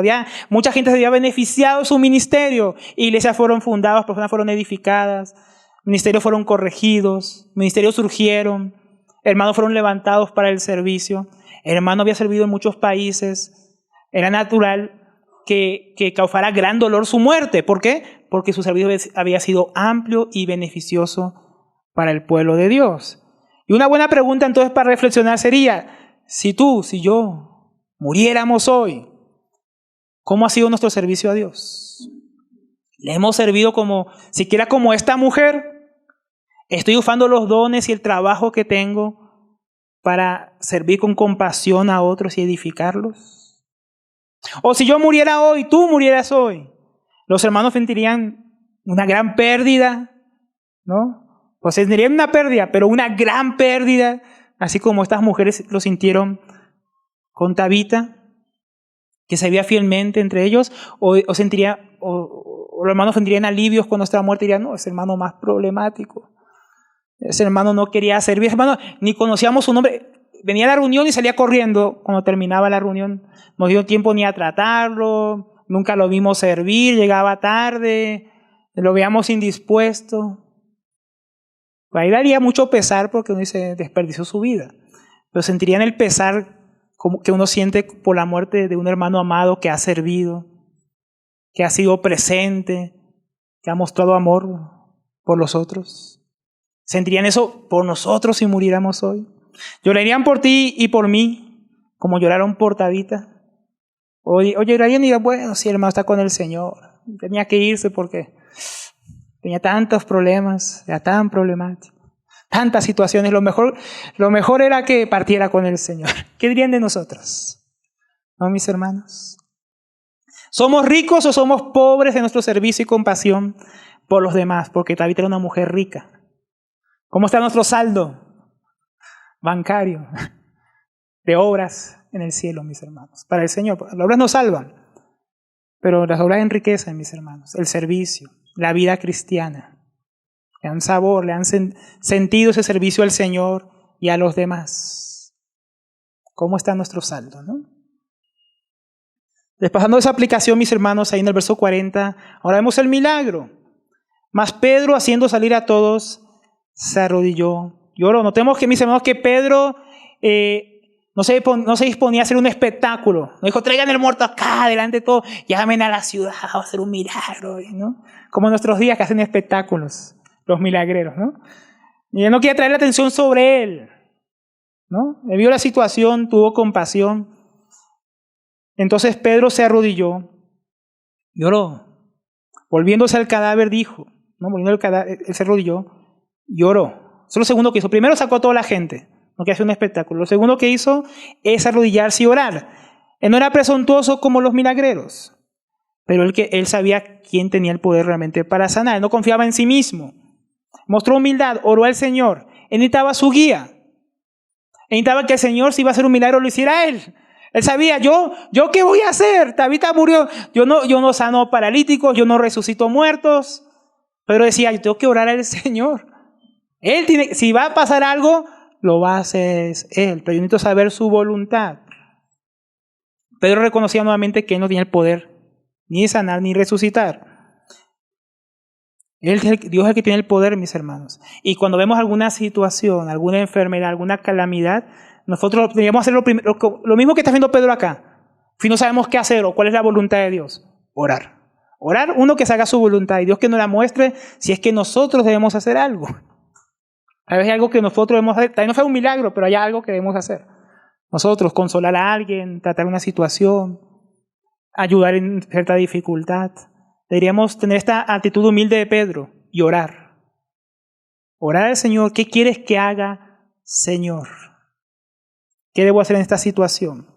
mucha gente se había beneficiado de su ministerio, iglesias fueron fundadas, personas fueron edificadas, ministerios fueron corregidos, ministerios surgieron, hermanos fueron levantados para el servicio. El hermano había servido en muchos países. Era natural que causara gran dolor su muerte. ¿Por qué? Porque su servicio había sido amplio y beneficioso para el pueblo de Dios. Y una buena pregunta entonces para reflexionar sería, si yo muriéramos hoy, ¿cómo ha sido nuestro servicio a Dios? ¿Le hemos servido siquiera como esta mujer? ¿Estoy usando los dones y el trabajo que tengo para servir con compasión a otros y edificarlos? O si yo muriera hoy, tú murieras hoy, los hermanos sentirían una gran pérdida, ¿no? Pues sentirían una pérdida, pero una gran pérdida, así como estas mujeres lo sintieron con Tabita, que se veía fielmente entre ellos, o los hermanos sentirían alivios con nuestra muerte y dirían, no, ese hermano más problemático. Ese hermano no quería servir, ese hermano ni conocíamos su nombre. Venía a la reunión y salía corriendo cuando terminaba la reunión. No dio tiempo ni a tratarlo, nunca lo vimos servir, llegaba tarde, lo veíamos indispuesto. Ahí daría mucho pesar porque uno dice, desperdició su vida. Pero sentirían el pesar que uno siente por la muerte de un hermano amado que ha servido, que ha sido presente, que ha mostrado amor por los otros. ¿Sentirían eso por nosotros si muriéramos hoy? ¿Llorarían por ti y por mí como lloraron por Tabita? O llorarían y dirían, bueno, sí, el hermano está con el Señor. Tenía que irse porque tenía tantos problemas, era tan problemático, tantas situaciones. Lo mejor era que partiera con el Señor. ¿Qué dirían de nosotros? ¿No, mis hermanos? ¿Somos ricos o somos pobres en nuestro servicio y compasión por los demás? Porque Tabita era una mujer rica. ¿Cómo está nuestro saldo bancario de obras en el cielo, mis hermanos? Para el Señor, las obras nos salvan, pero las obras enriquecen, mis hermanos. El servicio, la vida cristiana, le dan sabor, le dan sentido ese servicio al Señor y a los demás. ¿Cómo está nuestro saldo, no? Pasando esa aplicación, mis hermanos, ahí en el verso 40, ahora vemos el milagro. Mas Pedro, haciendo salir a todos, se arrodilló. Lloró. Notemos que, mis hermanos, que Pedro no se disponía a hacer un espectáculo. No dijo, traigan el muerto acá, delante de todo, llamen a la ciudad, va a hacer un milagro, ¿no? Como en nuestros días que hacen espectáculos, los milagreros, ¿no? Y él no quería traer la atención sobre él, ¿no? Él vio la situación, tuvo compasión. Entonces Pedro se arrodilló, lloró. Volviéndose al cadáver, dijo, ¿no? Volviendo al cadáver, él se arrodilló, lloró. Eso es lo segundo que hizo. Primero sacó a toda la gente, no quería hacer un espectáculo. Lo segundo que hizo es arrodillarse y orar. Él no era presuntuoso como los milagreros, pero él sabía quién tenía el poder realmente para sanar. Él no confiaba en sí mismo. Mostró humildad, oró al Señor. Él necesitaba su guía. Él necesitaba que el Señor, si iba a hacer un milagro, lo hiciera él. Él sabía, ¿yo qué voy a hacer? Tabita murió. Yo no sano paralíticos, yo no resucito muertos. Pero decía, yo tengo que orar al Señor. Si va a pasar algo, lo va a hacer él, pero yo necesito saber su voluntad. Pedro reconocía nuevamente que él no tenía el poder ni de sanar ni resucitar. Dios es el que tiene el poder, mis hermanos. Y cuando vemos alguna situación, alguna enfermedad, alguna calamidad, nosotros deberíamos hacer lo mismo que está haciendo Pedro acá. Si no sabemos qué hacer o cuál es la voluntad de Dios, orar. Orar, uno, que se haga su voluntad y Dios que nos la muestre si es que nosotros debemos hacer algo. A veces hay algo que nosotros debemos hacer, también no fue un milagro, pero hay algo que debemos hacer. Nosotros, consolar a alguien, tratar una situación, ayudar en cierta dificultad. Deberíamos tener esta actitud humilde de Pedro y orar. Orar al Señor. ¿Qué quieres que haga, Señor? ¿Qué debo hacer en esta situación?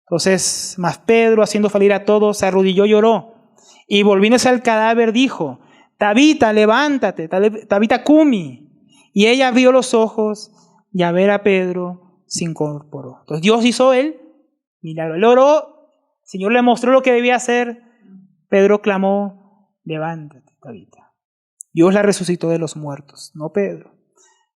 Entonces, más Pedro, haciendo salir a todos, se arrodilló y oró. Y volviéndose al cadáver, dijo: Tabita, levántate, Tabita cumi. Y ella abrió los ojos y a ver a Pedro se incorporó. Entonces Dios hizo el milagro. Él oró, el Señor le mostró lo que debía hacer. Pedro clamó: levántate, Tabita. Dios la resucitó de los muertos, no Pedro.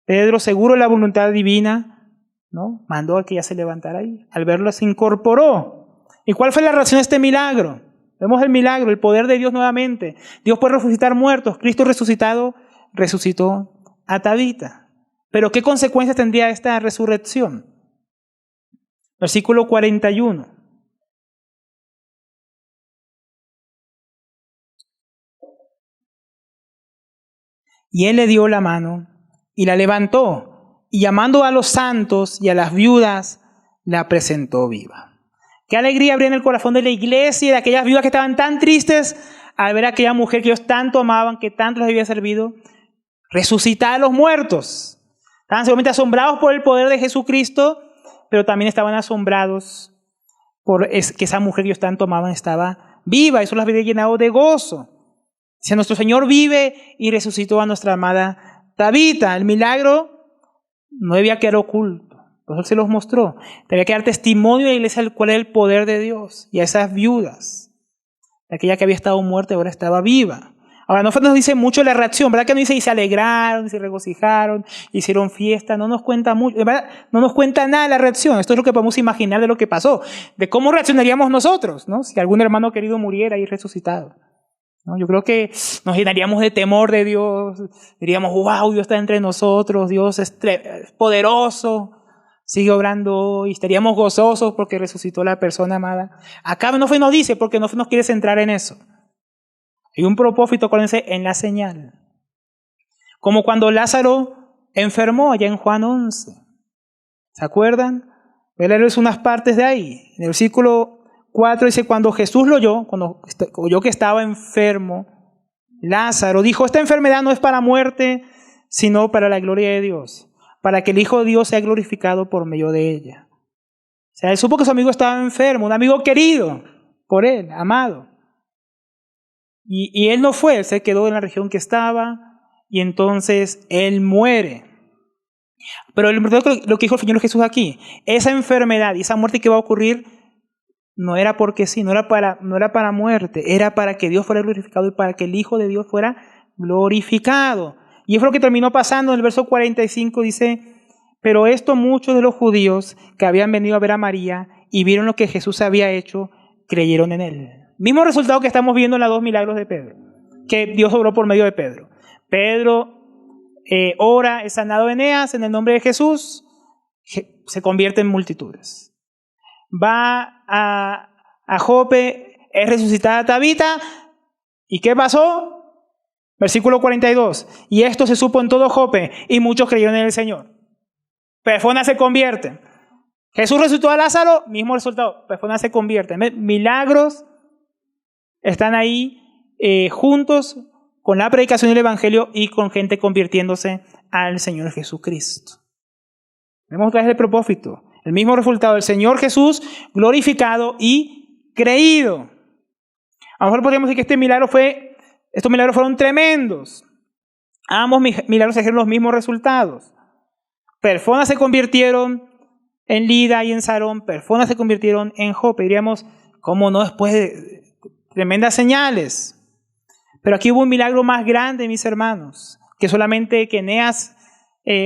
Pedro, seguro de la voluntad divina, ¿no?, mandó a que ella se levantara ahí. Al verlo se incorporó. ¿Y cuál fue la reacción a este milagro? Vemos el milagro, el poder de Dios nuevamente. Dios puede resucitar muertos. Cristo resucitado resucitó a Tabita. Pero ¿qué consecuencias tendría esta resurrección? Versículo 41. Y él le dio la mano y la levantó, y llamando a los santos y a las viudas, la presentó viva. Qué alegría habría en el corazón de la iglesia y de aquellas viudas que estaban tan tristes al ver a aquella mujer que ellos tanto amaban, que tanto les había servido, resucitar a los muertos. Estaban seguramente asombrados por el poder de Jesucristo, pero también estaban asombrados por que esa mujer que ellos tanto amaban estaba viva. Eso los había llenado de gozo. Si nuestro Señor vive y resucitó a nuestra amada Tabita, el milagro no debía quedar oculto. Por eso Él se los mostró. Debía quedar testimonio de la iglesia del cual era el poder de Dios. Y a esas viudas, aquella que había estado muerta ahora estaba viva. Ahora, no nos dice mucho la reacción, ¿verdad? Que no dice y se alegraron, se regocijaron, hicieron fiesta. No nos cuenta mucho, ¿verdad? No nos cuenta nada de la reacción. Esto es lo que podemos imaginar de lo que pasó, de cómo reaccionaríamos nosotros, ¿no?, si algún hermano querido muriera y resucitado, ¿no? Yo creo que nos llenaríamos de temor de Dios. Diríamos: wow, Dios está entre nosotros, Dios es poderoso, sigue obrando hoy. Estaríamos gozosos porque resucitó la persona amada. Acá no nos dice, porque no nos quiere centrar en eso. Hay un propósito, acuérdense, en la señal. Como cuando Lázaro enfermó allá en Juan 11. ¿Se acuerdan? Voy a leerles unas partes de ahí. En el versículo 4 dice: cuando Jesús lo oyó, cuando oyó que estaba enfermo, Lázaro dijo: esta enfermedad no es para muerte, sino para la gloria de Dios, para que el Hijo de Dios sea glorificado por medio de ella. O sea, él supo que su amigo estaba enfermo, un amigo querido por él, amado. Y él no fue, él se quedó en la región que estaba, y entonces él muere. Pero lo que dijo el Señor Jesús aquí, esa enfermedad y esa muerte que va a ocurrir, no era porque sí, no era para muerte, era para que Dios fuera glorificado y para que el Hijo de Dios fuera glorificado. Y es lo que terminó pasando en el verso 45, dice: pero esto muchos de los judíos que habían venido a ver a María y vieron lo que Jesús había hecho, creyeron en él. Mismo resultado que estamos viendo en los dos milagros de Pedro, que Dios obró por medio de Pedro. Pedro ora, es sanado de Eneas en el nombre de Jesús, se convierte en multitudes. Va a Jope, es resucitada Tabita. ¿Y qué pasó? Versículo 42. Y esto se supo en todo Jope, y muchos creyeron en el Señor. Personas se convierten. Jesús resucitó a Lázaro, mismo resultado, personas se convierten. Milagros están ahí juntos con la predicación del Evangelio y con gente convirtiéndose al Señor Jesucristo. Vemos otra vez el propósito. El mismo resultado, el Señor Jesús glorificado y creído. A lo mejor podríamos decir que estos milagros fueron tremendos. Ambos milagros trajeron los mismos resultados. Personas se convirtieron en Lida y en Sarón, personas se convirtieron en Jope. Diríamos, ¿cómo no? Después de tremendas señales. Pero aquí hubo un milagro más grande, mis hermanos, que solamente que Eneas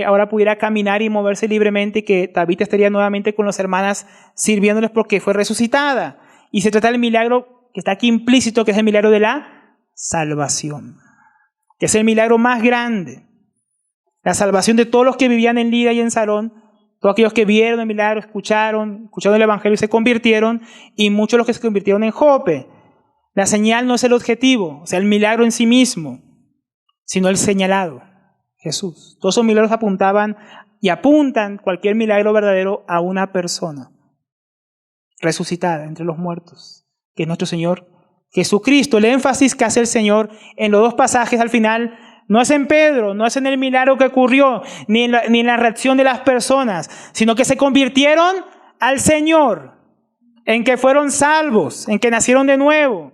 ahora pudiera caminar y moverse libremente, y que Tabita estaría nuevamente con las hermanas sirviéndoles porque fue resucitada. Y se trata del milagro que está aquí implícito, que es el milagro de la salvación, que es el milagro más grande. La salvación de todos los que vivían en Lida y en Sarón, todos aquellos que vieron el milagro, escucharon el Evangelio y se convirtieron, y muchos de los que se convirtieron en Jope. La señal no es el objetivo, o sea, el milagro en sí mismo, sino el señalado, Jesús. Todos esos milagros apuntaban y apuntan cualquier milagro verdadero a una persona resucitada entre los muertos, que es nuestro Señor Jesucristo. El énfasis que hace el Señor en los dos pasajes al final no es en Pedro, no es en el milagro que ocurrió, ni en la reacción de las personas, sino que se convirtieron al Señor, en que fueron salvos, en que nacieron de nuevo.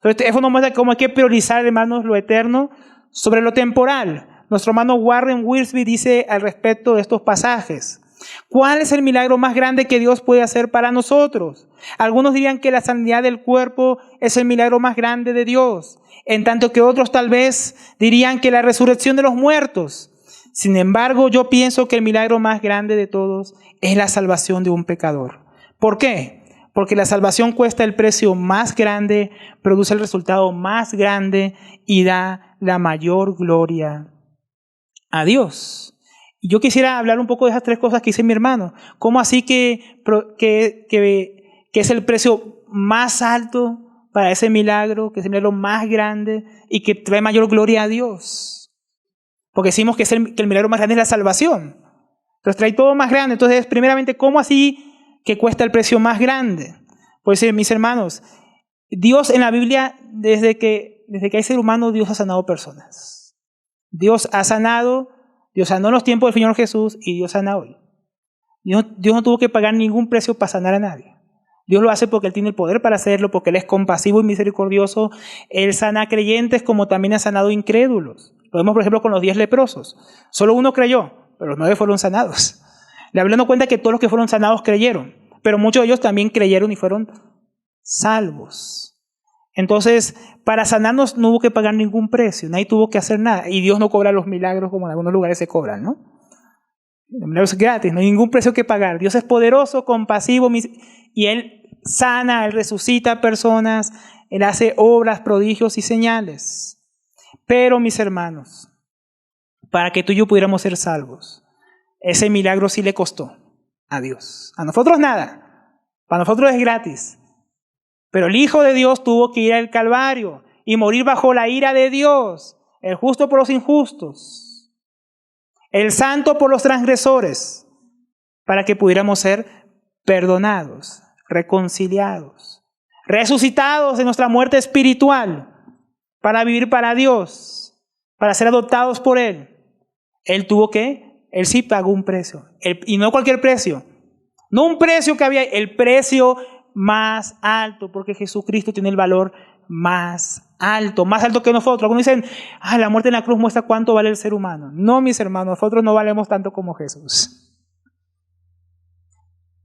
Entonces, eso nos muestra cómo hay que priorizar, hermanos, lo eterno sobre lo temporal. Nuestro hermano Warren Wiersbe dice al respecto de estos pasajes: ¿cuál es el milagro más grande que Dios puede hacer para nosotros? Algunos dirían que la sanidad del cuerpo es el milagro más grande de Dios, en tanto que otros tal vez dirían que la resurrección de los muertos. Sin embargo, yo pienso que el milagro más grande de todos es la salvación de un pecador. ¿Por qué? Porque la salvación cuesta el precio más grande, produce el resultado más grande y da la mayor gloria a Dios. Y yo quisiera hablar un poco de esas tres cosas que dice mi hermano. ¿Cómo así que es el precio más alto para ese milagro, que es el milagro más grande y que trae mayor gloria a Dios? Porque decimos que el milagro más grande es la salvación. Entonces trae todo más grande. Entonces, primeramente, ¿cómo así que cuesta el precio más grande? Pues mis hermanos, Dios en la Biblia, desde que hay ser humano, Dios ha sanado personas. Dios sanó en los tiempos del Señor Jesús y Dios sana hoy. Dios no tuvo que pagar ningún precio para sanar a nadie. Dios lo hace porque Él tiene el poder para hacerlo, porque Él es compasivo y misericordioso. Él sana a creyentes como también ha sanado incrédulos. Lo vemos, por ejemplo, con los 10 leprosos. Solo uno creyó, pero los 9 fueron sanados. La Biblia nos cuenta que todos los que fueron sanados creyeron, pero muchos de ellos también creyeron y fueron salvos. Entonces, para sanarnos no hubo que pagar ningún precio, nadie tuvo que hacer nada. Y Dios no cobra los milagros como en algunos lugares se cobran, ¿no? El milagro es gratis, no hay ningún precio que pagar. Dios es poderoso, compasivo, y Él sana, Él resucita personas, Él hace obras, prodigios y señales. Pero, mis hermanos, para que tú y yo pudiéramos ser salvos, ese milagro sí le costó a Dios. A nosotros nada, para nosotros es gratis. Pero el Hijo de Dios tuvo que ir al Calvario y morir bajo la ira de Dios, el justo por los injustos, el santo por los transgresores, para que pudiéramos ser perdonados, reconciliados, resucitados de nuestra muerte espiritual, para vivir para Dios, para ser adoptados por Él. Él sí pagó un precio, y no cualquier precio, no un precio que había, el precio más alto, porque Jesucristo tiene el valor más alto que nosotros. Algunos dicen, la muerte en la cruz muestra cuánto vale el ser humano. No, mis hermanos, nosotros no valemos tanto como Jesús.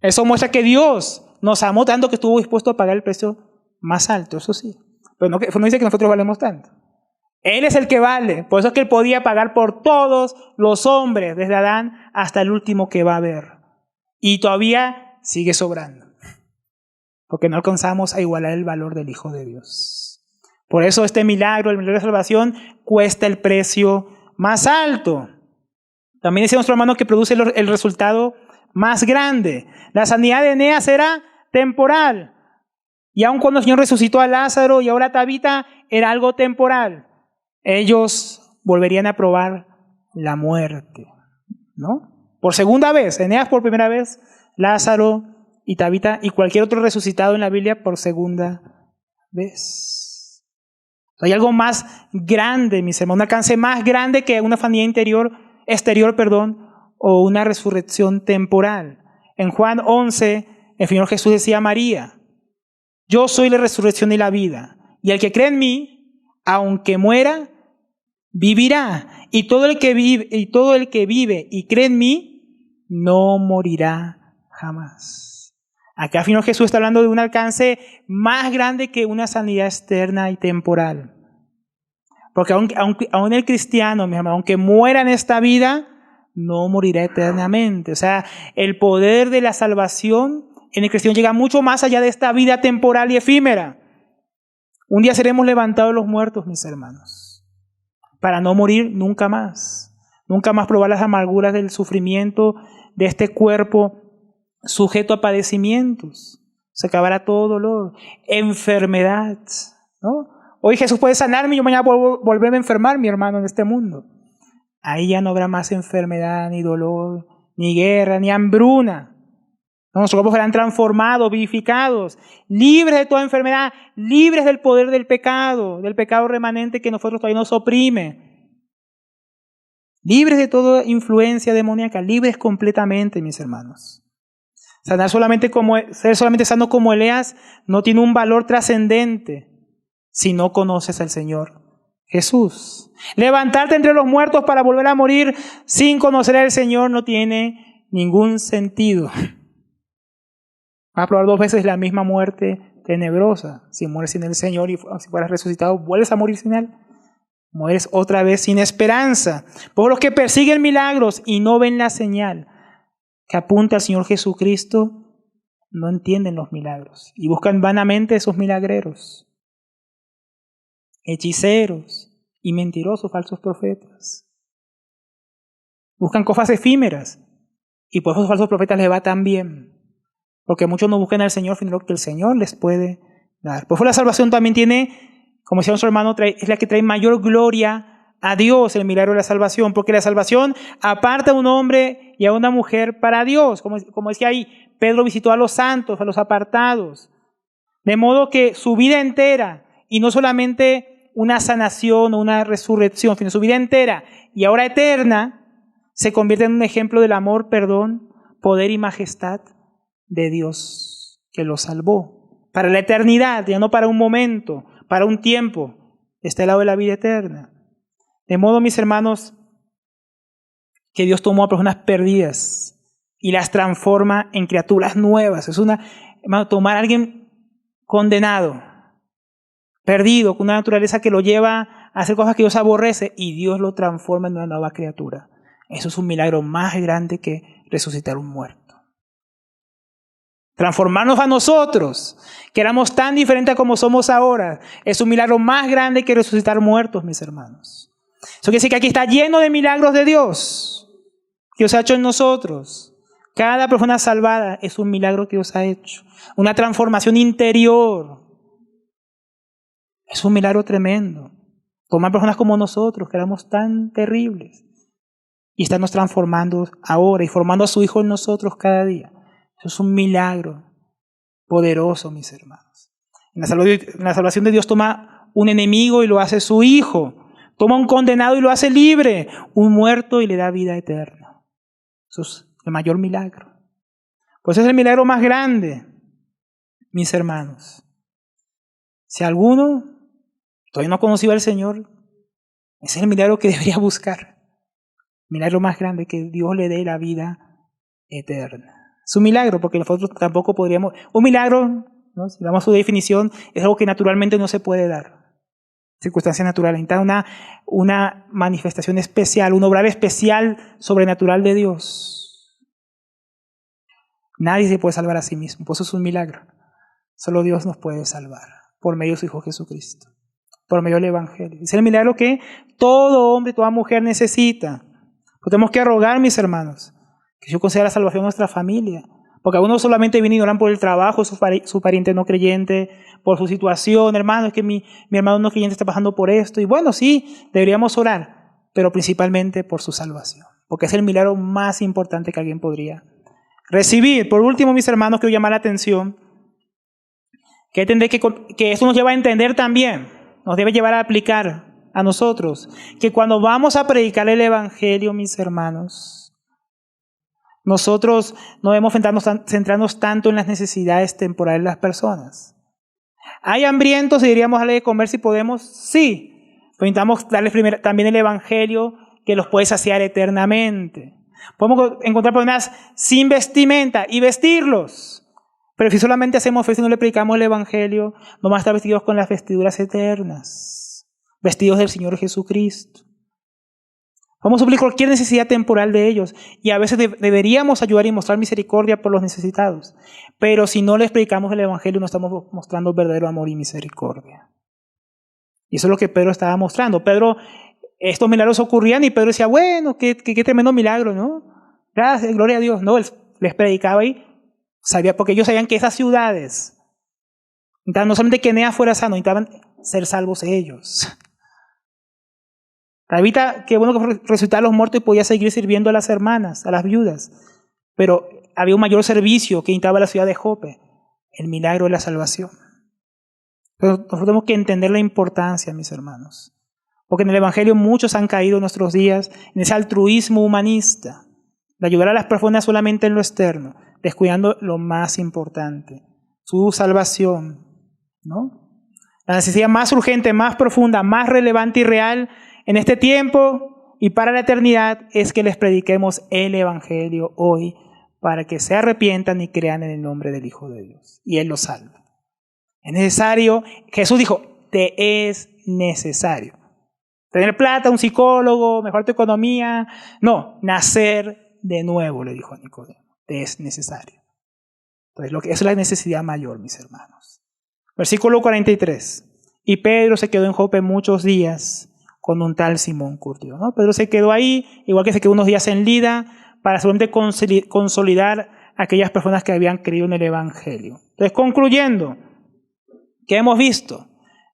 Eso muestra que Dios nos amó tanto que estuvo dispuesto a pagar el precio más alto, eso sí. Pero no dice que nosotros valemos tanto. Él es el que vale. Por eso es que Él podía pagar por todos los hombres, desde Adán hasta el último que va a haber. Y todavía sigue sobrando, porque no alcanzamos a igualar el valor del Hijo de Dios. Por eso este milagro, el milagro de salvación, cuesta el precio más alto. También dice nuestro hermano que produce el resultado más grande. La sanidad de Eneas era temporal. Y aun cuando el Señor resucitó a Lázaro y ahora a Tabita, era algo temporal. Ellos volverían a probar la muerte, ¿no? Por segunda vez, Eneas por primera vez, Lázaro y Tabita y cualquier otro resucitado en la Biblia por segunda vez. Hay algo más grande, mis hermanos, un alcance más grande que una sanidad exterior, o una resurrección temporal. En Juan 11, el Señor Jesús decía a María: yo soy la resurrección y la vida, y el que cree en mí, aunque muera, vivirá. Y todo el que vive y cree en mí, no morirá jamás. Acá el Señor Jesús está hablando de un alcance más grande que una sanidad externa y temporal. Porque aún el cristiano, mi hermano, aunque muera en esta vida, no morirá eternamente. O sea, el poder de la salvación en el cristiano llega mucho más allá de esta vida temporal y efímera. Un día seremos levantados de los muertos, mis hermanos, para no morir nunca más probar las amarguras del sufrimiento de este cuerpo sujeto a padecimientos. Se acabará todo dolor, enfermedad, ¿no? Hoy Jesús puede sanarme y yo mañana puedo volverme a enfermar, mi hermano, en este mundo. Ahí ya no habrá más enfermedad, ni dolor, ni guerra, ni hambruna. Nuestros cuerpos serán transformados, vivificados, libres de toda enfermedad, libres del poder del pecado remanente que nosotros todavía nos oprime. Libres de toda influencia demoníaca, libres completamente, mis hermanos. Ser solamente sano como Elías no tiene un valor trascendente si no conoces al Señor Jesús. Levantarte entre los muertos para volver a morir sin conocer al Señor no tiene ningún sentido. Vas a probar 2 veces la misma muerte tenebrosa. Si mueres sin el Señor y si fueras resucitado, vuelves a morir sin Él. Mueres otra vez sin esperanza. Por los que persiguen milagros y no ven la señal que apunta al Señor Jesucristo, no entienden los milagros y buscan vanamente esos milagreros. Hechiceros y mentirosos falsos profetas. Buscan cosas efímeras y por esos falsos profetas les va tan bien. Porque muchos no buscan al Señor, sino lo que el Señor les puede dar. Por eso la salvación también tiene, como decía nuestro hermano, es la que trae mayor gloria a Dios, el milagro de la salvación. Porque la salvación aparta a un hombre y a una mujer para Dios. Como decía ahí, Pedro visitó a los santos, a los apartados. De modo que su vida entera, y no solamente una sanación o una resurrección, sino su vida entera y ahora eterna, se convierte en un ejemplo del amor, perdón, poder y majestad de Dios que lo salvó. Para la eternidad, ya no para un momento, para un tiempo, está al lado de la vida eterna. De modo, mis hermanos, que Dios tomó a personas perdidas y las transforma en criaturas nuevas. Es tomar a alguien condenado, perdido, con una naturaleza que lo lleva a hacer cosas que Dios aborrece y Dios lo transforma en una nueva criatura. Eso es un milagro más grande que resucitar un muerto. Transformarnos a nosotros, que éramos tan diferentes a como somos ahora, es un milagro más grande que resucitar muertos, mis hermanos. Eso quiere decir que aquí está lleno de milagros de Dios, que Dios ha hecho en nosotros. Cada persona salvada es un milagro que Dios ha hecho. Una transformación interior. Es un milagro tremendo. Tomar personas como nosotros, que éramos tan terribles, y estarnos transformando ahora y formando a su Hijo en nosotros cada día. Eso es un milagro poderoso, mis hermanos. En la salvación de Dios toma un enemigo y lo hace su Hijo. Toma un condenado y lo hace libre. Un muerto y le da vida eterna. Eso es el mayor milagro. Pues es el milagro más grande, mis hermanos. Si alguno todavía no ha conocido al Señor, ese es el milagro que debería buscar. El milagro más grande, que Dios le dé la vida eterna. Es un milagro, porque nosotros tampoco podríamos... Un milagro, ¿no? Si damos su definición, es algo que naturalmente no se puede dar. Circunstancia natural. Necesita una manifestación especial, un obrar especial sobrenatural de Dios. Nadie se puede salvar a sí mismo, por eso es un milagro. Solo Dios nos puede salvar, por medio de su Hijo Jesucristo, por medio del Evangelio. Es el milagro que todo hombre, toda mujer necesita. Pues tenemos que rogar, mis hermanos, que Dios conceda la salvación a nuestra familia. Porque algunos solamente vienen y oran por el trabajo, su pariente no creyente, por su situación. Hermano, es que mi hermano no creyente está pasando por esto. Y bueno, sí, deberíamos orar, pero principalmente por su salvación. Porque es el milagro más importante que alguien podría recibir. Por último, mis hermanos, quiero llamar la atención que esto nos lleva a entender también, nos debe llevar a aplicar a nosotros, que cuando vamos a predicar el Evangelio, mis hermanos, nosotros no debemos centrarnos tanto en las necesidades temporales de las personas. ¿Hay hambrientos y diríamos darle de comer si podemos? Sí. Pero necesitamos darles también el Evangelio que los puede saciar eternamente. Podemos encontrar personas sin vestimenta y vestirlos. Pero si solamente hacemos fe y no le predicamos el Evangelio, no van a estar vestidos con las vestiduras eternas, vestidos del Señor Jesucristo. Vamos a suplir cualquier necesidad temporal de ellos y a veces deberíamos ayudar y mostrar misericordia por los necesitados. Pero si no les predicamos el Evangelio, no estamos mostrando verdadero amor y misericordia. Y eso es lo que Pedro estaba mostrando. Estos milagros ocurrían y Pedro decía, bueno, qué tremendo milagro, ¿no? Gracias, gloria a Dios. No, él les predicaba y sabía, porque ellos sabían que esas ciudades, no solamente que Eneas fuera sano, necesitaban ser salvos ellos. Tabita, qué bueno que resucitaba a los muertos y podía seguir sirviendo a las hermanas, a las viudas. Pero había un mayor servicio que necesitaba la ciudad de Jope, el milagro de la salvación. Pero nosotros tenemos que entender la importancia, mis hermanos. Porque en el Evangelio muchos han caído en nuestros días en ese altruismo humanista, de ayudar a las personas solamente en lo externo, descuidando lo más importante, su salvación, ¿no? La necesidad más urgente, más profunda, más relevante y real en este tiempo y para la eternidad es que les prediquemos el Evangelio hoy para que se arrepientan y crean en el nombre del Hijo de Dios y Él los salve. Es necesario, Jesús dijo, te es necesario. Tener plata, un psicólogo, mejorar tu economía. No, nacer de nuevo, le dijo a Nicodemo. Te es necesario. Entonces, esa es la necesidad mayor, mis hermanos. Versículo 43. Y Pedro se quedó en Jope muchos días con un tal Simón Curtio, ¿no? Pedro se quedó ahí, igual que se quedó unos días en Lida, para solamente consolidar a aquellas personas que habían creído en el Evangelio. Entonces, concluyendo, ¿qué hemos visto?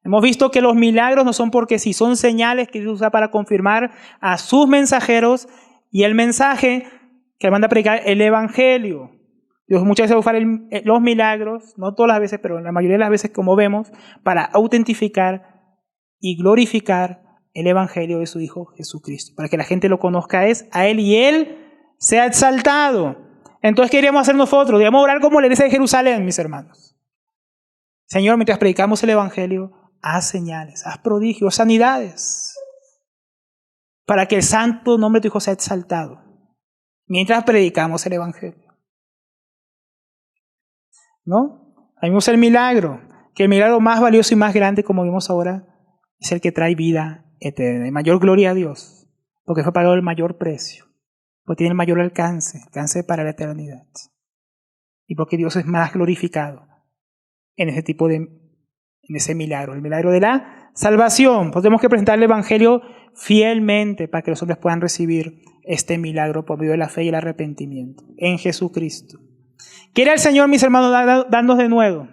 Hemos visto que los milagros no son porque sí, son señales que Dios usa para confirmar a sus mensajeros y el mensaje que manda a predicar el Evangelio. Dios muchas veces usa los milagros, no todas las veces, pero la mayoría de las veces, como vemos, para autentificar y glorificar el Evangelio de su Hijo Jesucristo, para que la gente lo conozca a Él y Él sea exaltado. Entonces, ¿qué deberíamos hacer nosotros? Debemos orar como la iglesia de Jerusalén, mis hermanos. Señor, mientras predicamos el Evangelio, haz señales, haz prodigios, sanidades, para que el santo nombre de tu Hijo sea exaltado, mientras predicamos el Evangelio. ¿No? Vimos el milagro, que el milagro más valioso y más grande, como vimos ahora, es el que trae vida eterna, y mayor gloria a Dios, porque fue pagado el mayor precio, porque tiene el mayor alcance para la eternidad, y porque Dios es más glorificado en ese milagro, el milagro de la salvación. Pues tenemos que presentar el Evangelio fielmente para que los hombres puedan recibir este milagro por medio de la fe y el arrepentimiento en Jesucristo. Quiere el Señor, mis hermanos, darnos de nuevo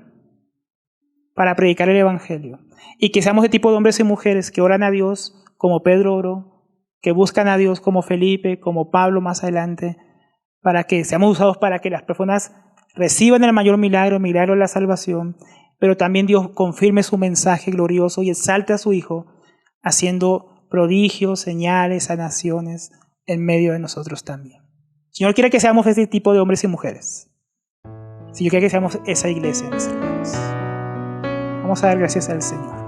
para predicar el Evangelio y que seamos de tipo de hombres y mujeres que oran a Dios como Pedro oró, que buscan a Dios como Felipe, como Pablo más adelante, para que seamos usados para que las personas reciban el mayor milagro, el milagro de la salvación, pero también Dios confirme su mensaje glorioso y exalte a su Hijo, haciendo prodigios, señales, sanaciones en medio de nosotros también. El Señor quiere que seamos ese tipo de hombres y mujeres. Si yo quiero que seamos esa iglesia, mis hermanos. Vamos a dar gracias al Señor.